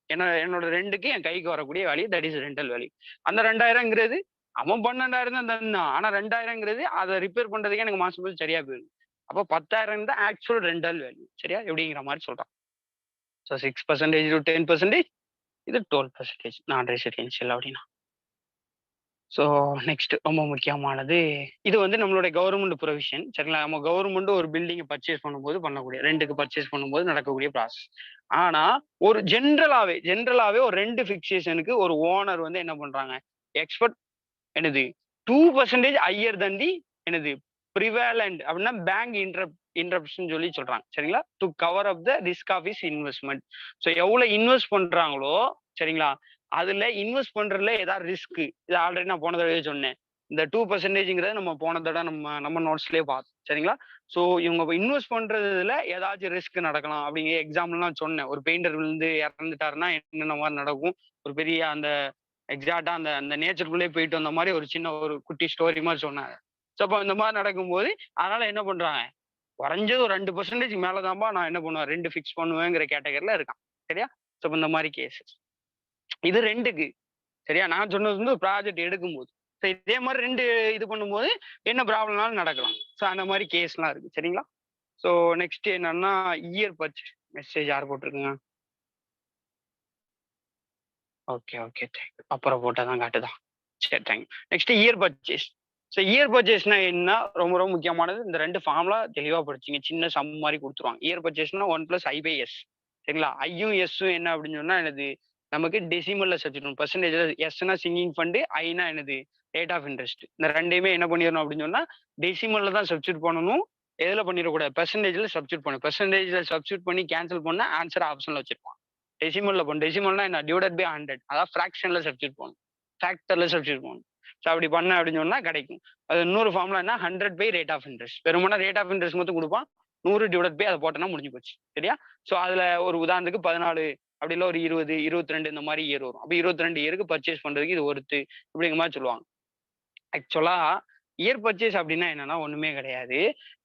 என்னோட ரெண்டுக்கு என் கைக்கு வரக்கூடிய value, that is rental value. அந்த 2,000ங்கிறது அவன் 12,000 தான் தந்தான், ஆனா 2,000ங்கிறது அதை ரிப்பேர் பண்றதுக்கே எனக்கு மாசம் சரியா போயிடும். அப்போ 10,000 தான் ஆக்சுவல் ரெண்டல் வேல்யூ. சரியா? எப்படிங்கிற மாதிரி சொல்றான். ஸோ 6% to 10%, இது 12% நான் ரெசிடென்ஷியல் அப்படின்னா. ஸோ நெக்ஸ்ட் ரொம்ப முக்கியமானது, இது வந்து நம்மளுடைய கவர்மெண்ட் ப்ரொவிஷன். சரிங்களா? நம்ம கவர்மெண்ட் ஒரு பில்டிங்கை பர்ச்சேஸ் பண்ணும்போது பண்ணக்கூடிய, ரெண்டுக்கு பர்ச்சேஸ் பண்ணும்போது நடக்கக்கூடிய ப்ராசஸ். ஆனா ஒரு ஜென்ரலாவே ஒரு ரெண்டு ஃபிக்சேஷனுக்கு ஒரு ஓனர் வந்து என்ன பண்றாங்க, எக்ஸ்பர்ட் என்னது 2% ஹையர் தன் தி என்னது ப்ரிவேலண்ட் அப்படின்னா பேங்க் இன்டரப்ஷன் சொல்லி சொல்றாங்க. சரிங்களா? To cover up the risk of his investment. So எவ்வளவு இன்வெஸ்ட் பண்றாங்களோ, சரிங்களா, அதுல இன்வெஸ்ட் பண்றதுல ஏதாவது ரிஸ்க், இது ஆல்ரெடி நான் போன தடவை சொன்னேன். இந்த 2%ங்கிறத நம்ம போன தடவை நம்ம நோட்ஸ்லயே பார்த்தோம். சரிங்களா? ஸோ இவங்க இன்வெஸ்ட் பண்றதுல ஏதாச்சும் ரிஸ்க் நடக்கலாம் அப்படிங்கிற எக்ஸாம்பிள்லாம் சொன்னேன். ஒரு பெயிண்டர் விழுந்து இறந்துட்டாருன்னா என்னென்ன மாதிரி நடக்கும், ஒரு பெரிய அந்த எக்ஸாக்டா அந்த அந்த நேச்சருக்குள்ளே போயிட்டு வந்த மாதிரி ஒரு சின்ன ஒரு குட்டி ஸ்டோரி மாதிரி சொன்னாங்க. ஸோ அப்போ இந்த மாதிரி நடக்கும்போது அதனால என்ன பண்றாங்க, குறைஞ்சது ஒரு 2% மேலதான்பா நான் என்ன பண்ணுவேன், ரெண்டு ஃபிக்ஸ் பண்ணுவேங்கிற கேட்டகரியில இருக்கான். சரியா? ஸோ இந்த மாதிரி கேசஸ் இது ரெண்டுக்கு. சரியா? நான் சொன்னது வந்து ப்ராஜெக்ட் எடுக்கும்போது. ஸோ இதே மாதிரி ரெண்டு இது பண்ணும்போது என்ன ப்ராப்ளம்னாலும் நடக்கலாம். ஸோ அந்த மாதிரி கேஸ்லாம் இருக்கு. சரிங்களா? ஸோ நெக்ஸ்ட் என்னன்னா இயர் பர்ச்சேஸ். மெசேஜ் யார் போட்டிருக்குங்க? ஓகே அப்புறம் போட்டாதான் காட்டுதான். சரி, thank you. Next year purchase. So year பர்ச்சேஸ்னா என்ன, ரொம்ப முக்கியமானது. இந்த ரெண்டு ஃபார்முலா தெளிவா படிச்சிங்க, சின்ன சம் மாதிரி கொடுத்துருவாங்க. இயர் பர்ச்சேஸ்னா 1+I/S. சரிங்களா? ஐயும் எஸ்ஸும் என்ன அப்படின்னு சொன்னா என்னது, நமக்கு டெசிமல்ல சப்ஸ்டிட்யூட், பெர்சன்டேஜ்ல எஸ்னா சிங்கிங் ஃபண்டு, ஐனா என்னது ரேட் ஆஃப் இன்ட்ரெஸ்ட். இந்த ரெண்டையுமே என்ன பண்ணிடணும் அப்படின்னு சொன்னா டெசிமல்ல தான் சப்ஸ்டிட்யூட் பண்ணணும். எதுல பண்ணிடக்கூடாது, பெர்சன்டேஜ்ல சப்ஸ்டிட்யூட் பண்ணணும். பெர்சன்டேஜ்ல சப்ஸ்டிட்யூட் பண்ணி கேன்சல் பண்ணா ஆன்சர் ஆப்ஷன்ல வச்சிருப்பான். டெசிமல்ல பண்ணணும். டெசிமல்னா என்ன, டிவைடட் பை 100, அதாவது ஃபிராக்ஷன்ல சப்ஸ்டிட்யூட் பண்ணணும், ஃபேக்டர்ல சப்ஸ்டிட்யூட் பண்ணணும். ஸோ அப்படி பண்ண அப்படின்னு சொன்னா கிடைக்கும். அது இன்னொரு ஃபார்முலா என்ன, 100 ரேட் ஆஃப் இன்ட்ரெஸ்ட். வெறுமனா ரேட் ஆஃப் இன்ட்ரெஸ்ட் மட்டும் கொடுப்பான், 100 டிவைடட் பை அதை போட்டோன்னா முடிஞ்சு போச்சு. சரியா? ஸோ அதுல ஒரு உதாரணத்துக்கு 14, அப்படி இல்லை ஒரு 20, 22 இந்த மாதிரி இயர் வரும். அப்போ 22 இயருக்கு பர்ச்சேஸ் பண்றதுக்கு இது ஒருத்து இப்படிங்கிற மாதிரி சொல்லுவாங்க. ஆக்சுவலா இயர் பர்ச்சேஸ் அப்படின்னா என்னன்னா ஒண்ணுமே கிடையாது.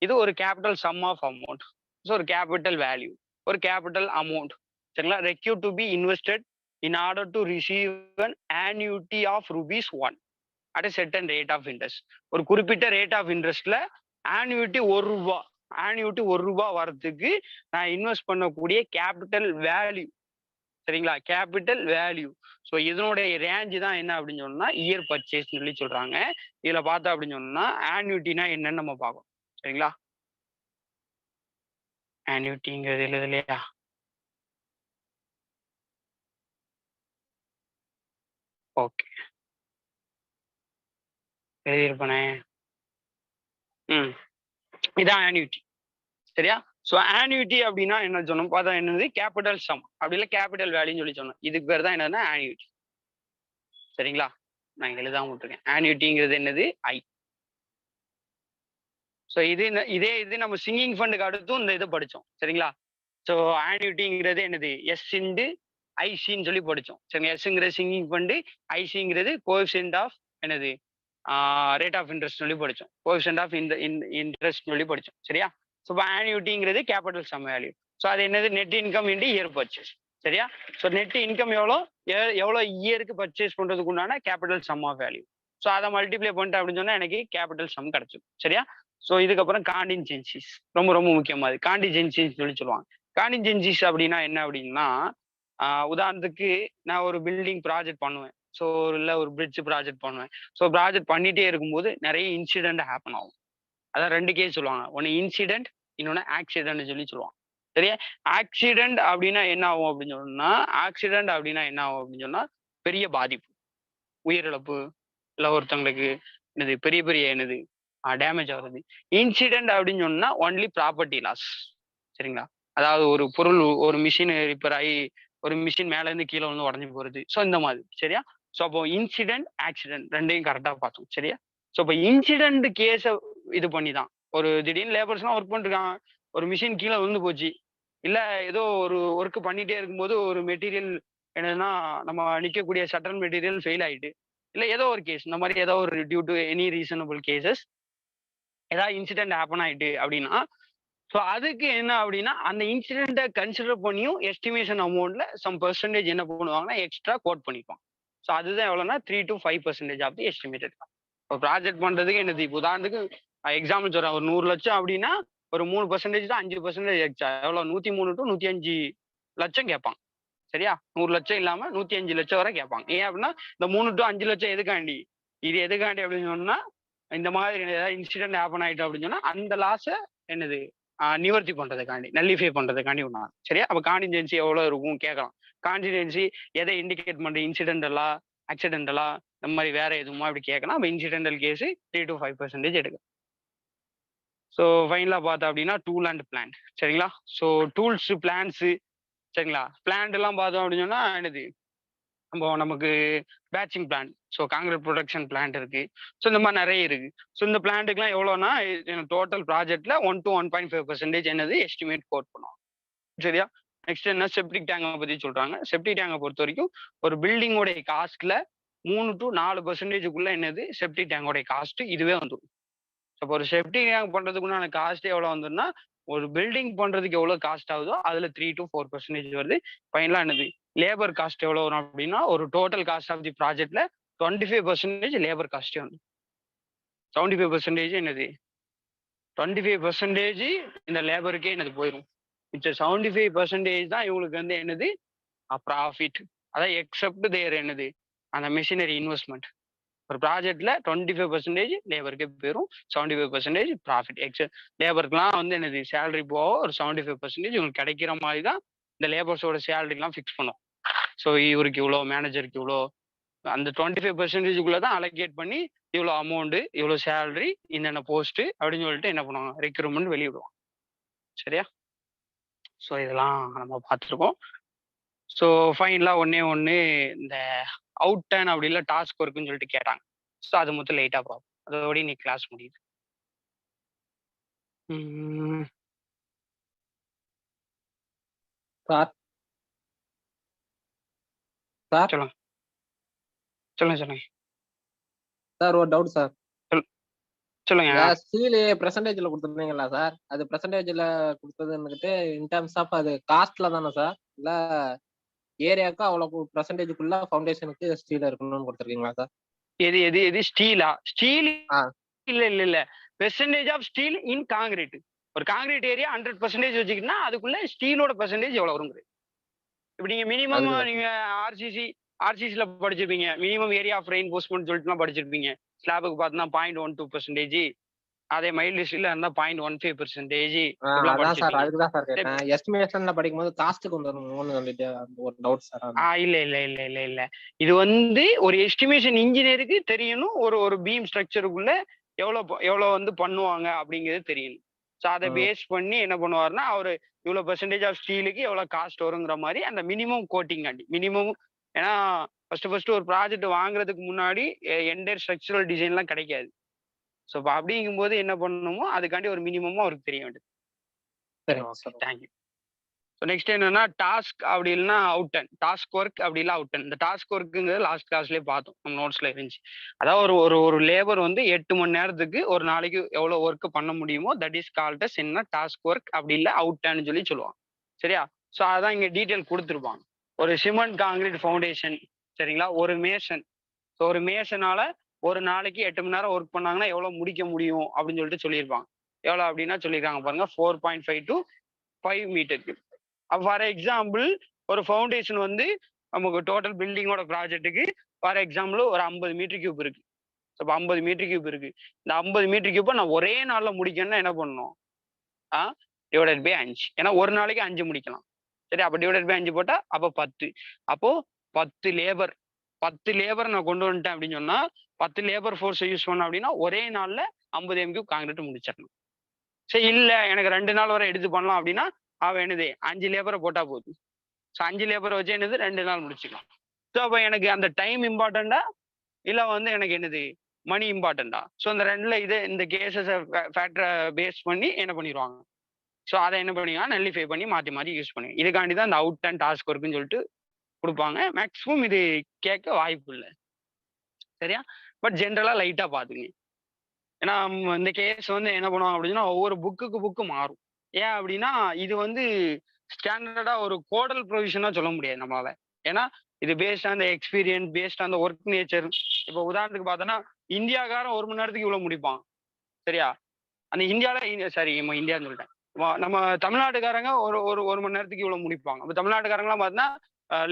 இது ஒரு capital sum of amount. So ஒரு கேபிட்டல் வேல்யூ, ஒரு கேபிட்டல் அமௌண்ட். சரிங்களா? Require to be invested in order to receive an annuity of ₹1 at a certain rate of interest. ஒரு குறிப்பிட்ட ரேட் ஆஃப் இன்ட்ரெஸ்ட்ல ஆன்யூட்டி ₹1 ஆன்யூட்டி ₹1 வரதுக்கு நான் இன்வெஸ்ட் பண்ணக்கூடிய capital value. சரிங்களா? Capital value. ஸோ இதனுடைய ரேஞ்ச் தான் என்ன அப்படின்னு சொன்னா இயர் பர்ச்சேஸ் சொல்லி சொல்றாங்க. இதுல பார்த்தோம் அப்படின்னு சொன்னா ஆன்யூட்டினா என்னன்னு நம்ம பார்க்கணும். சரிங்களா? ஆன்யூட்டிங்கிறது எழுதலையா? ஓகே. எழுதியிருப்பனே. இதான் ஆன்யூட்டி. சரியா? ஸோ ஆன்யூட்டி அப்படின்னா என்ன சொன்னோம்? பார்த்தா என்னது? Capital sum. அப்படி இல்லை கேபிட்டல் வேல்யூன்னு சொல்லி சொன்னோம். இதுக்கு பேர் தான் என்னன்னா ஆன்யூட்டி. சரிங்களா? நான் எழுதாம விட்டுருக்கேன். ஆன்யூட்டிங்கிறது என்னது? ஐ. ஸோ இது நம்ம சிங்கிங் ஃபண்டுக்கு அடுத்தும் இந்த இதை படிச்சோம். சரிங்களா? ஸோ ஆன்யூட்டிங்கிறது என்னது? எஸ் இன்டு ஐசின்னு சொல்லி படிச்சோம். சரிங்க. எஸ்ங்கிறது சிங்கிங் ஃபண்டு, ஐசிங்கிறது கோஎஃபிஷியன்ட் ஆஃப் என்னது? ரேட் ஆஃப் இன்ட்ரெஸ்ட் சொல்லி படிச்சோம். கோஎஃபிஷியன்ட் ஆஃப் இன்ட்ரெஸ்ட் சொல்லி படிச்சோம். சரியா? ஸோ இப்போ ஆன்யூட்டிங்கிறது கேபிட்டல் சம் வேல்யூ. ஸோ அது என்னது? Net income into year purchase. சரியா? ஸோ நெட் இன்கம் எவ்வளோ இயருக்கு பர்ச்சேஸ் பண்றதுக்கு உண்டான capital sum of value. So அதை மல்டிப்ளை பண்ணிட்டு அப்படின்னு சொன்னா எனக்கு கேபிட்டல் சம் கிடைச்சிடும். சரியா? ஸோ இதுக்கப்புறம் காண்டின்ஜென்சிஸ் ரொம்ப ரொம்ப முக்கியமானது. காண்டின்ஜென்சிஸ் சொல்லி சொல்லுவாங்க. காண்டின்ஜென்சிஸ் அப்படின்னா என்ன அப்படின்னா, உதாரணத்துக்கு நான் ஒரு பில்டிங் ப்ராஜெக்ட் பண்ணுவேன். ஸோ இல்லை ஒரு பிரிட்ஜ் ப்ராஜெக்ட் பண்ணுவேன். ஸோ ப்ராஜெக்ட் பண்ணிட்டே இருக்கும்போது நிறைய இன்சிடென்ட் ஹேப்பன் ஆகும். அதான் 2 கேஸ் சொல்லுவாங்க. ஒன்று இன்சிடென்ட், இன்னொன்று ஆக்சிடென்ட் சொல்லி சொல்லுவாங்க. சரியா? ஆக்சிடென்ட் அப்படின்னா என்ன ஆகும் அப்படின்னு சொன்னா, ஆக்சிடென்ட் அப்படின்னா என்ன ஆகும் அப்படின்னு சொன்னா பெரிய பாதிப்பு, உயிரிழப்பு, இல்லை ஒருத்தங்களுக்கு என்னது பெரிய பெரிய என்னது டேமேஜ் ஆகுறது. இன்சிடென்ட் அப்படின்னு சொன்னா ஒன்லி ப்ராப்பர்ட்டி லாஸ். சரிங்களா? அதாவது ஒரு பொருள், ஒரு மிஷின் ரிப்பேர் ஆகி ஒரு மிஷின் மேல இருந்து கீழே வந்து உடஞ்சு போறது. ஸோ இந்த மாதிரி. சரியா? ஸோ அப்போ இன்சிடென்ட், ஆக்சிடென்ட் ரெண்டையும் கரெக்டா பார்த்தோம். சரியா? ஸோ இப்போ இன்சிடென்ட் கேஸை இது பண்ணி தான் ஒரு திடீர்னு லேபர்ஸ்லாம் ஒர்க் பண்ணிருக்காங்க. ஒரு மிஷின் கீழே விழுந்து போச்சு. இல்ல ஏதோ ஒரு ஒர்க் பண்ணிட்டே இருக்கும்போது ஒரு மெட்டீரியல் என்னதுன்னா நம்ம நிக்கக்கூடிய சட்டன் மெட்டீரியல் ஃபெயில் ஆயிட்டு. இல்ல ஏதோ ஒரு கேஸ் இந்த மாதிரி ஏதோ ஒரு due to any reasonable cases ஏதாவது இன்சிடென்ட் ஹேப்பன் ஆயிட்டு அப்படின்னா, ஸோ அதுக்கு என்ன அப்படின்னா அந்த இன்சிடென்ட்டை கன்சிடர் பண்ணியும் எஸ்டிமேஷன் அமௌண்ட்ல சம் பெர்சன்டேஜ் என்ன பண்ணுவாங்கன்னா எக்ஸ்ட்ரா கோட் பண்ணிப்பாங்க. ஸோ அதுதான் எவ்வளோன்னா 3 to 5% ஆஃப் தி எஸ்டிமேட்டட். இப்போ ப்ராஜெக்ட் பண்றதுக்கு என்னது? இப்போ உதாரணத்துக்கு எக்ஸாம்பிள் சொல்றேன். ஒரு 100 லட்சம் அப்படின்னா ஒரு 3% தான் 5% எக்ஸ்ட்ரா. எவ்வளோ? 103 to 105 லட்சம் கேட்பாங்க. சரியா? 100 லட்சம் இல்லாம 105 லட்சம் வரை கேட்பாங்க. ஏன் அப்படின்னா இந்த 3 to 5 லட்சம் எதுக்காண்டி? இது எதுக்காண்டி அப்படின்னு சொன்னா இந்த மாதிரி ஏதாவது இன்சிடென்ட் ஹேப்பன் ஆயிட்டு அப்படின்னு சொன்னா அந்த லாஸை என்னது நிவர்த்தி பண்றதுக்காண்டி, நல்லிஃபை பண்றதுக்காண்டி ஒண்ணு. சரியா? அப்ப காண்டிஜென்சி எவ்வளவு இருக்கும் கேட்கலாம். காண்டிஜென்சி எதை இண்டிகேட் பண்ற? இன்சிடென்டலா, ஆக்சிடென்டலா, இந்த மாதிரி வேற எதுவுமா அப்படி கேட்கலாம். அப்ப இன்சிடென்டல் கேஸ் 3 to 5% எடுக்கும். ஸோ ஃபைனலா பார்த்தா அப்படின்னா டூல் அண்ட் பிளான். சரிங்களா? ஸோ டூல்ஸ், பிளான்ஸ், சரிங்களா? பிளான்ட் எல்லாம் பார்த்தோம் அப்படின்னு சொன்னா என்னது? நமக்கு patching plan, so concrete production plant இருக்கு. ஸோ இந்த மாதிரி நிறைய இருக்கு. ஸோ இந்த பிளான்ட்டுக்குலாம் எவ்வளோனா டோட்டல் ப்ராஜெக்ட்ல 1 to 1.5% என்னது எஸ்டிமேட் கோட் பண்ணுவோம். சரியா? நெக்ஸ்ட் என்ன? செப்டிக் டேங்கை பத்தி சொல்றாங்க. செப்டிக் டேங்கை பொறுத்த வரைக்கும் ஒரு பில்டிங்கோடைய காஸ்ட்ல 3 to 4%க்குள்ள என்னது செப்டிக் டேங்கோடைய காஸ்ட் இதுவே வந்துடும். அப்போ ஒரு செப்டிக் டேங்க் பண்றதுக்குண்டான காஸ்ட் எவ்வளவு வந்துன்னா ஒரு பில்டிங் பண்றதுக்கு எவ்வளவு காஸ்ட் ஆகுதோ அதுல 3 to 4% வருது. ஃபைனலா என்னது? லேபர் காஸ்ட் எவ்வளவு வரும் அப்படின்னா ஒரு டோட்டல் காஸ்ட் ஆஃப் தி ப்ராஜெக்ட்ல 25% லேபர் காஸ்டே வந்து 75% என்னது? 25% இந்த லேபருக்கே என்னது போயிடும். மிச்சம் 75% தான் இவங்களுக்கு வந்து என்னது ப்ராஃபிட். அதான் எக்ஸப்ட் தேர் என்னது அந்த மெஷினரி இன்வெஸ்ட்மெண்ட். ஒரு ப்ராஜெக்ட்ல 25% லேபருக்கே போயிடும், 75% ப்ராஃபிட். லேபருக்குலாம் வந்து என்னது சேலரி போக ஒரு 75% இவங்களுக்கு கிடைக்கிற மாதிரி தான் இந்த லேபர்ஸோட சேலரிலாம் ஃபிக்ஸ் பண்ணும். ஸோ இவருக்கு இவ்வளோ, மேனேஜருக்கு இவ்வளோ, அந்த 25%க்குள்ள தான் அலோகேட் பண்ணி இவ்வளோ அமௌண்ட், இவ்வளோ சேலரி, என்னென்ன போஸ்ட் அப்படின்னு சொல்லிட்டு என்ன பண்ணுவாங்க? ரெக்ரூட்மெண்ட் வெளியிடுவாங்க. சரியா? ஸோ இதெல்லாம் நம்ம பார்த்துருக்கோம். ஸோ ஃபைனலாக ஒன்று இந்த அவுட் டர்ன் அப்படி இல்லை டாஸ்க் ஒர்க்குன்னு சொல்லிட்டு கேட்டாங்க. ஸோ அது மொத்தம் லைட்டாக பார்ப்போம். அதோட இன்னைக்கு கிளாஸ் முடியுது. சார் சார் சொல்லுங்க சொல்லுங்க சொல்லுங்க சார் ஒரு டவுட் சார். சொல்லுங்க. ஸ்டீல் பெர்சன்டேஜ்ல கொடுத்துருந்தீங்களா சார்? அது பெர்சன்டேஜ்ல கொடுத்ததுன்னுட்டு இன் டர்ம்ஸ் ஆஃப் அது காஸ்ட்ல தானே சார்? இல்ல ஏரியாவுக்கு அவ்வளவு பெர்சன்டேஜ்க்குள்ள ஃபவுண்டேஷனுக்கு ஸ்டீல் இருக்கணும்னு கொடுத்துருக்கீங்களா சார்? எது ஸ்டீலா? ஸ்டீல் ஆ இல்ல. Percentage of steel in concrete. ஒரு காங்கிரீட் ஏரியா 100% வச்சுக்கிட்டா அதுக்குள்ள ஸ்டீலோட பெர்சன்டேஜ் எவ்வளவு வருங்கிறது. இப்ப நீங்க மினிமம் அதுதான். நீங்க ஆர்சிசில படிச்சிருப்பீங்க. மினிமம் ஏரியா ஆஃப் ரெயின்போர்ஸ்மென்ட் சொல்லிட்டுலாம் படிச்சிருப்பீங்க. ஸ்லாபுக்கு பார்த்தீங்கன்னா 0.12%. அதே மைல்டு ஸ்டீல்ல இருந்தா 0.15%. இப்படிலாம் அதான் சார், படிச்சிருப்பீங்க. அதுக்கு தான் சார் கேட்டேன். எஸ்டிமேஷன்ல படிக்கும்போது காஸ்ட்டுக்கு வந்துருமோன்னு சொல்லிட்டு அந்த ஒரு டவுட் சார். இல்ல. இது வந்து ஒரு எஸ்டிமேஷன் இன்ஜினியருக்கு தெரியணும். ஒரு பீம் ஸ்ட்ரக்சருக்குள்ள எவ்வளவு வந்து பண்ணுவாங்க அப்படிங்கிறது தெரியணும். ஸோ அதை பேஸ் பண்ணி என்ன பண்ணுவாருன்னா, அவரு இவ்வளவு பெர்சன்டேஜ் ஆஃப் ஸ்டீலுக்கு எவ்வளவு காஸ்ட் வருங்கிற மாதிரி அந்த மினிமம் கோட்டிங் ஆண்டி மினிமம். ஏன்னா ஃபர்ஸ்ட் ஒரு ப்ராஜெக்ட் வாங்குறதுக்கு முன்னாடி என்டையர் ஸ்ட்ரக்சரல் டிசைன்லாம் கிடைக்காது. ஸோ இப்போ அப்படிங்கும்போது என்ன பண்ணணுமோ அதுக்காண்டி ஒரு மினிமமா அவருக்கு தெரிய வேண்டியது. சரிங்க சார். தேங்க்யூ. ஸோ நெக்ஸ்ட் என்னன்னா டாஸ்க் அப்படி இல்லைன்னா அவுட்டன், டாஸ்க் ஒர்க் அப்படி இல்லை அவுட்டன். இந்த டாஸ்க் ஒர்க்குங்கிறது லாஸ்ட் கிளாஸ்லேயே பார்த்தோம், நம்ம நோட்ஸ்ல இருந்துச்சு. அதாவது ஒரு லேபர் வந்து 8 மணி நேரத்துக்கு ஒரு நாளைக்கு எவ்வளோ ஒர்க் பண்ண முடியுமோ தட் இஸ் கால்ட் அஸ் என்ன டாஸ்க் ஒர்க் அப்படி இல்லை அவுட்டன் சொல்லுவாங்க. சரியா? ஸோ அதான் இங்கே டீட்டெயில் கொடுத்துருப்பாங்க. ஒரு சிமெண்ட் காங்கிரீட் ஃபவுண்டேஷன், சரிங்களா, ஒரு மேசன். ஸோ ஒரு மேசனால ஒரு நாளைக்கு 8 மணி நேரம் ஒர்க் பண்ணாங்கன்னா எவ்வளோ முடிக்க முடியும் அப்படின்னு சொல்லிட்டு சொல்லியிருப்பாங்க. எவ்வளோ அப்படின்னா சொல்லியிருக்காங்க பாருங்க, 4.5 to 5 மீட்டருக்கு. ஃபார் எக்ஸாம்பிள் ஒரு ஃபவுண்டேஷன் வந்து நமக்கு டோட்டல் பில்டிங்கோட ப்ராஜெக்ட்டுக்கு ஃபார் எக்ஸாம்பிள் ஒரு 50 மீட்டர் கியூப் இருக்கு. ஸோ 50 மீட்டர் கியூப் இருக்கு. இந்த 50 மீட்டர் கியூப்பை நான் ஒரே நாளில் முடிக்கணும்னா என்ன பண்ணணும்? Divided by 5. ஏன்னா ஒரு நாளைக்கு 5 முடிக்கலாம். சரி, அப்போ டிவைடட் பை 5 போட்டா அப்போ 10. அப்போ 10 லேபர் நான் கொண்டு வந்துட்டேன் அப்படின்னு சொன்னா 10 லேபர் ஃபோர்ஸை யூஸ் பண்ண அப்படின்னா ஒரே நாள்ல 50 MQ காங்கிரீட் முடிச்சிடணும். சரி, இல்ல எனக்கு 2 நாள் வரை எடுத்து பண்ணலாம் அப்படின்னா அவன் என்னது 5 லேபரை போட்டா போதும். ஸோ 5 லேபரை வச்சு என்னது 2 நாள் முடிச்சுக்கலாம். ஸோ அப்போ எனக்கு அந்த டைம் இம்பார்ட்டண்டா இல்லை வந்து எனக்கு என்னது மணி இம்பார்ட்டண்டா? ஸோ அந்த ரெண்டுல இந்த கேசஸ் ஃபேக்டரை பேஸ் பண்ணி என்ன பண்ணிடுவாங்க? ஸோ அதை என்ன பண்ணுவாங்க, நல்லிஃபை பண்ணி மாற்றி யூஸ் பண்ணுங்க. இதுக்காண்டி தான் இந்த அவுட் அண்ட் டாஸ்க் ஒர்க்குன்னு சொல்லிட்டு கொடுப்பாங்க. மேக்ஸிமம் இது கேட்க வாய்ப்பு இல்லை. சரியா? பட் ஜென்ரலா லைட்டா பாத்துங்க. ஏன்னா இந்த கேஸ் வந்து என்ன பண்ணுவாங்க அப்படின்னா ஒவ்வொரு புக்கு மாறும். ஏன் அப்படின்னா இது வந்து ஸ்டாண்டர்டா ஒரு கோடல் ப்ரொவிஷனா சொல்ல முடியாது நம்மளால. ஏன்னா இது based on the experience, based on the work nature. இப்போ உதாரணத்துக்கு பார்த்தோன்னா இந்தியாக்காரன் 1 மணி நேரத்துக்கு இவ்வளவு முடிப்பான். சரியா? அந்த இந்தியான்னு சொல்லிட்டேன். நம்ம தமிழ்நாட்டுக்காரங்க ஒரு மணி நேரத்துக்கு இவ்வளவு முடிப்பாங்க. அப்போ தமிழ்நாட்டுக்காரங்களாம் பார்த்தீங்கன்னா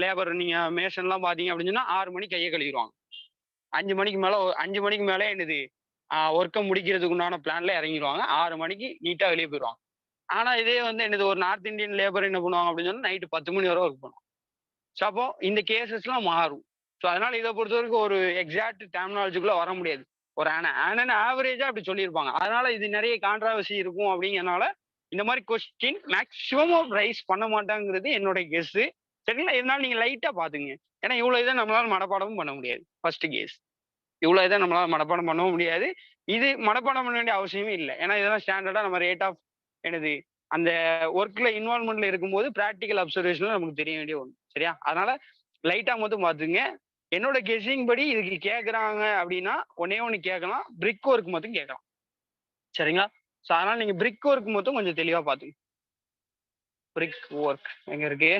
லேபர் நீங்க மேஷன்லாம் பாத்தீங்க அப்படின்னு சொன்னா 6 மணிக்கு கையை கழுவிடுவாங்க. 5 மணிக்கு மேலே என்னது ஒர்க்கை முடிக்கிறதுக்கு உண்டான பிளான்ல இறங்கிடுவாங்க. 6 மணிக்கு நீட்டா வெளியே போயிடுவாங்க. ஆனா இதே வந்து என்னது ஒரு நார்த் இந்தியன் லேபர் என்ன பண்ணுவாங்க அப்படின்னு சொன்னா நைட்டு 10 மணி வரை ஒர்க் பண்ணுவாங்க. ஸோ அப்போ இந்த கேசஸ்லாம் மாறும். ஸோ அதனால இதை பொறுத்த வரைக்கும் ஒரு எக்ஸாக்ட் டெர்மினாலஜிக்குள்ள வர முடியாது. ஒரு ஆவரேஜா அப்படி சொல்லியிருப்பாங்க. அதனால இது நிறைய கான்ட்ராவர்சி இருக்கும். அப்படிங்கிறனால இந்த மாதிரி கொஸ்டின் மேக்சிமம் ரைஸ் பண்ண மாட்டாங்கிறது என்னோட கெஸ். சரிங்களா? இருந்தாலும் நீங்க லைட்டா பாத்துங்க. ஏன்னா இவ்வளவு இதை நம்மளால மனப்பாடமும் பண்ண முடியாது. ஃபர்ஸ்ட் கேஸ் இவ்வளவு இதை நம்மளால மனப்பாடம் பண்ணவும் முடியாது. இது மனப்பாடம் பண்ண வேண்டிய அவசியமே இல்லை. ஏன்னா இதெல்லாம் ஸ்டாண்டர்டா நம்ம ரேட் ஆஃப் என்னது அந்த ஒர்க்ல இன்வால்மெண்ட்ல இருக்கும்போது ப்ராக்டிக்கல் அப்சர்வேஷன்ல நமக்கு தெரிய வேண்டிய ஒன்று. சரியா? அதனால லைட்டா மட்டும் பாத்துங்க. என்னோட கெஸிங் படி இதுக்கு கேட்கறாங்க அப்படின்னா ஒண்ணு கேட்கலாம், பிரிக் ஒர்க் மட்டும் கேட்கலாம். சரிங்களா? ஸோ அதனால நீங்க பிரிக் ஒர்க் மட்டும் கொஞ்சம் தெளிவா பாத்துங்க. பிரிக் ஒர்க் எங்க இருக்கு?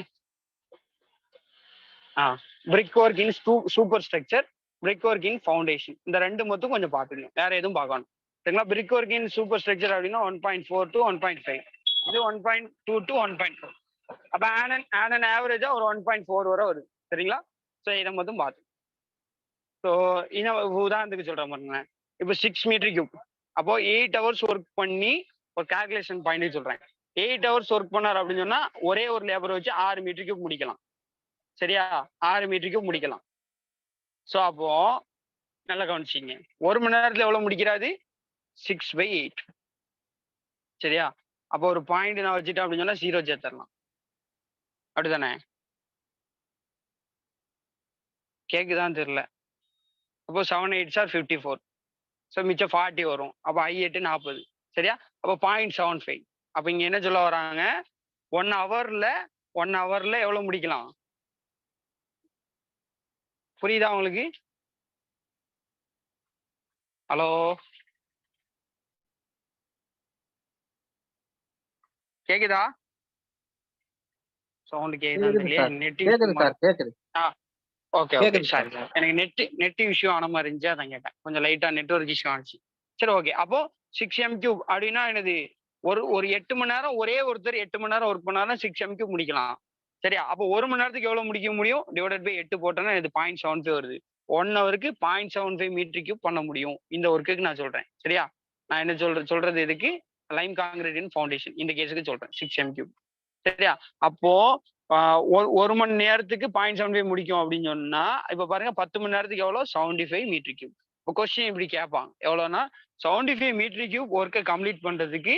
Brick work in super structure, brick work in foundation. இந்த ரெண்டு மட்டும் கொஞ்சம் பாத்துங்க, வேற எதுவும் பார்க்கணும். சரிங்களா? Brick work in super structure அப்படின்னா 1.4 to 1.5, இது 1.2 to 1.4. அப்ப ஆன் ஆவரேஜா ஒரு 1.4 வரை வருது. சரிங்களா? ஸோ இதை மட்டும் பார்த்து. ஸோ இன்னும் உதாரணத்துக்கு சொல்றேன் பாருங்களேன். இப்போ 6 மீட்டர் கியூப், அப்போ 8 hours ஒர்க் பண்ணி ஒரு கால்குலேஷன் பாயிண்ட் சொல்றேன். 8 hours ஒர்க் பண்ணார் அப்படின்னு சொன்னா ஒரே ஒரு லேபரை வச்சு 6 மீட்டர் கியூப் முடிக்கலாம். சரியா? 6 மீட்டர் கியூப் முடிக்கலாம். ஸோ அப்போ நல்லா கவனிச்சிங்க, 1 மணி நேரத்துல எவ்வளவு முடிக்கிறாரு? 6/8. சரியா? அப்போ ஒரு பாயிண்ட் நான் வச்சுட்டேன் அப்படின்னு சொன்னா 0 சேர்த்துடலாம். அப்படிதானே? கேக்குதான் தெரியல. அப்போ 7 8s are 54. ஸோ மிச்சம் 40 வரும். அப்போ I8 40. சரியா? அப்போ 0.75. அப்போ இங்க என்ன சொல்ல வராங்க, 1 ஹவர்ல எவ்வளவு முடிக்கலாம்? புரியுதா உங்களுக்கு? ஹலோ, கேக்குதா? சவுண்ட் கேக்குதான் தெரியல. கேக்குது. Okay sorry. எனக்கு நெட் இஷ்யூ ஆன மாதிரி இருந்துச்சு, அதான் கேட்டேன். கொஞ்சம் லைட்டா நெட்வொர்க் இஷ்யூ ஆனிச்சு. சரி, ஓகே. அப்போ 6 m³ அப்படின்னா என்னது ஒரு 8 மணி நேரம் ஒரே ஒருத்தர் 8 மணி நேரம் ஒர்க் பண்ணாருன்னா 6 MQ முடிக்கலாம். சரியா? அப்போ 1 மணி நேரத்துக்கு எவ்வளவு முடிக்க முடியும்? டிவைடட் பை 8 போட்டோம்னா இது 0.75 வருது. 1 ஹவருக்கு 0.75 மீட்டர் கியூப் பண்ண முடியும். இந்த ஒர்க்குக்கு நான் சொல்றேன். சரியா? நான் என்ன சொல்றது எதுக்கு? லைம் காங்கிரீட் இன் ஃபவுண்டேஷன் இந்த கேஸுக்கு சொல்றேன் 6 MQ. சரியா? அப்போ 1 மணி நேரத்துக்கு 0.75 முடிக்கும் அப்படின்னு சொன்னா இப்ப பாருங்க 10 மணி நேரத்துக்கு எவ்வளவு 75 மீட்டர் கியூப். இப்போ கொஸ்டின் இப்படி கேட்பாங்க எவ்வளவுன்னா 75 மீட்டர் கியூப் ஒர்க்கை கம்ப்ளீட் பண்றதுக்கு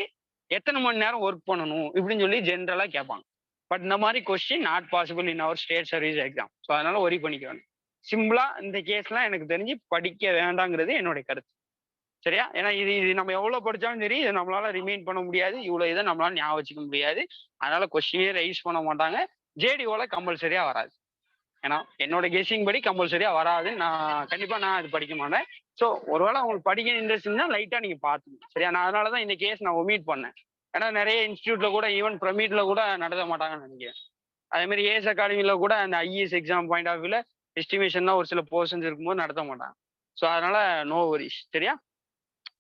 எத்தனை மணி நேரம் ஒர்க் பண்ணணும் இப்படின்னு சொல்லி ஜென்ரலா கேட்பாங்க. பட் இந்த மாதிரி question not possible in our state service exam. So அதனால ஒரி பண்ணிக்க வேணும். சிம்பிளா இந்த கேஸ்லாம் எனக்கு தெரிஞ்சு படிக்க வேண்டாங்கிறது என்னுடைய கருத்து. சரியா? ஏன்னா இது நம்ம எவ்வளவு படிச்சாலும் சரி இதை நம்மளால ரிமைன் பண்ண முடியாது. இவ்வளவு இதை நம்மளால ஞாபகம் வச்சுக்க முடியாது. அதனால கொஸ்டினே ரைஸ் பண்ண மாட்டாங்க. ஜேடிஓல கம்பல்சரியா வராது. ஏன்னா என்னோட கெஸிங் படி கம்பல்சரியா வராது. நான் அது படிக்க மாட்டேன். ஸோ ஒருவேளை உங்களுக்கு படிக்க இன்ட்ரெஸ்ட் இருந்தா லைட்டா நீங்க பாத்துக்கணும். சரியா? நான் அதனாலதான் இந்த கேஸ் நான் ஒமிட் பண்ணேன். ஏன்னா நிறைய இன்ஸ்டியூட்ல கூட ஈவன் பிரமிட்ல கூட நடத்த மாட்டாங்கன்னு நினைக்கிறேன். அதே மாதிரி ஏஎஸ் அகாடமில கூட அந்த ஐஏஎஸ் எக்ஸாம் பாயிண்ட் ஆஃப் வியூல எஸ்டிமேஷன்லாம் ஒரு சில போர்ஷன்ஸ் இருக்கும்போது நடத்த மாட்டாங்க. ஸோ அதனால நோ வரிஸ். சரியா?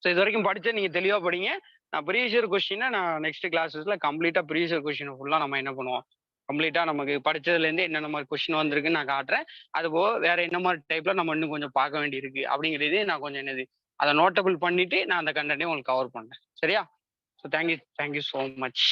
ஸோ இது வரைக்கும் படிச்சா நீங்க தெளிவா படிங்க. நான் ப்ரீவியஸ் இயர் கொஸ்டினை நான் நெக்ஸ்ட் கிளாஸஸ்ல கம்ப்ளீட்டா ப்ரீவியஸ் இயர் கொஸ்டினை ஃபுல்லா நம்ம என்ன பண்ணுவோம், கம்ப்ளீட்டா நமக்கு படிச்சதுல இருந்து என்னென்ன மாதிரி கொஸ்டின் வந்திருக்குன்னு நான் காட்டுறேன். அது போக வேற என்ன மாதிரி டைப்ல நம்ம இன்னும் கொஞ்சம் பார்க்க வேண்டி இருக்கு அப்படிங்கிறது நான் கொஞ்சம் என்னது அதை நோட்டபிள் பண்ணிட்டு நான் அந்த கண்டென்ட்டையும் உங்களுக்கு கவர் பண்றேன். சரியா? So thank you so much.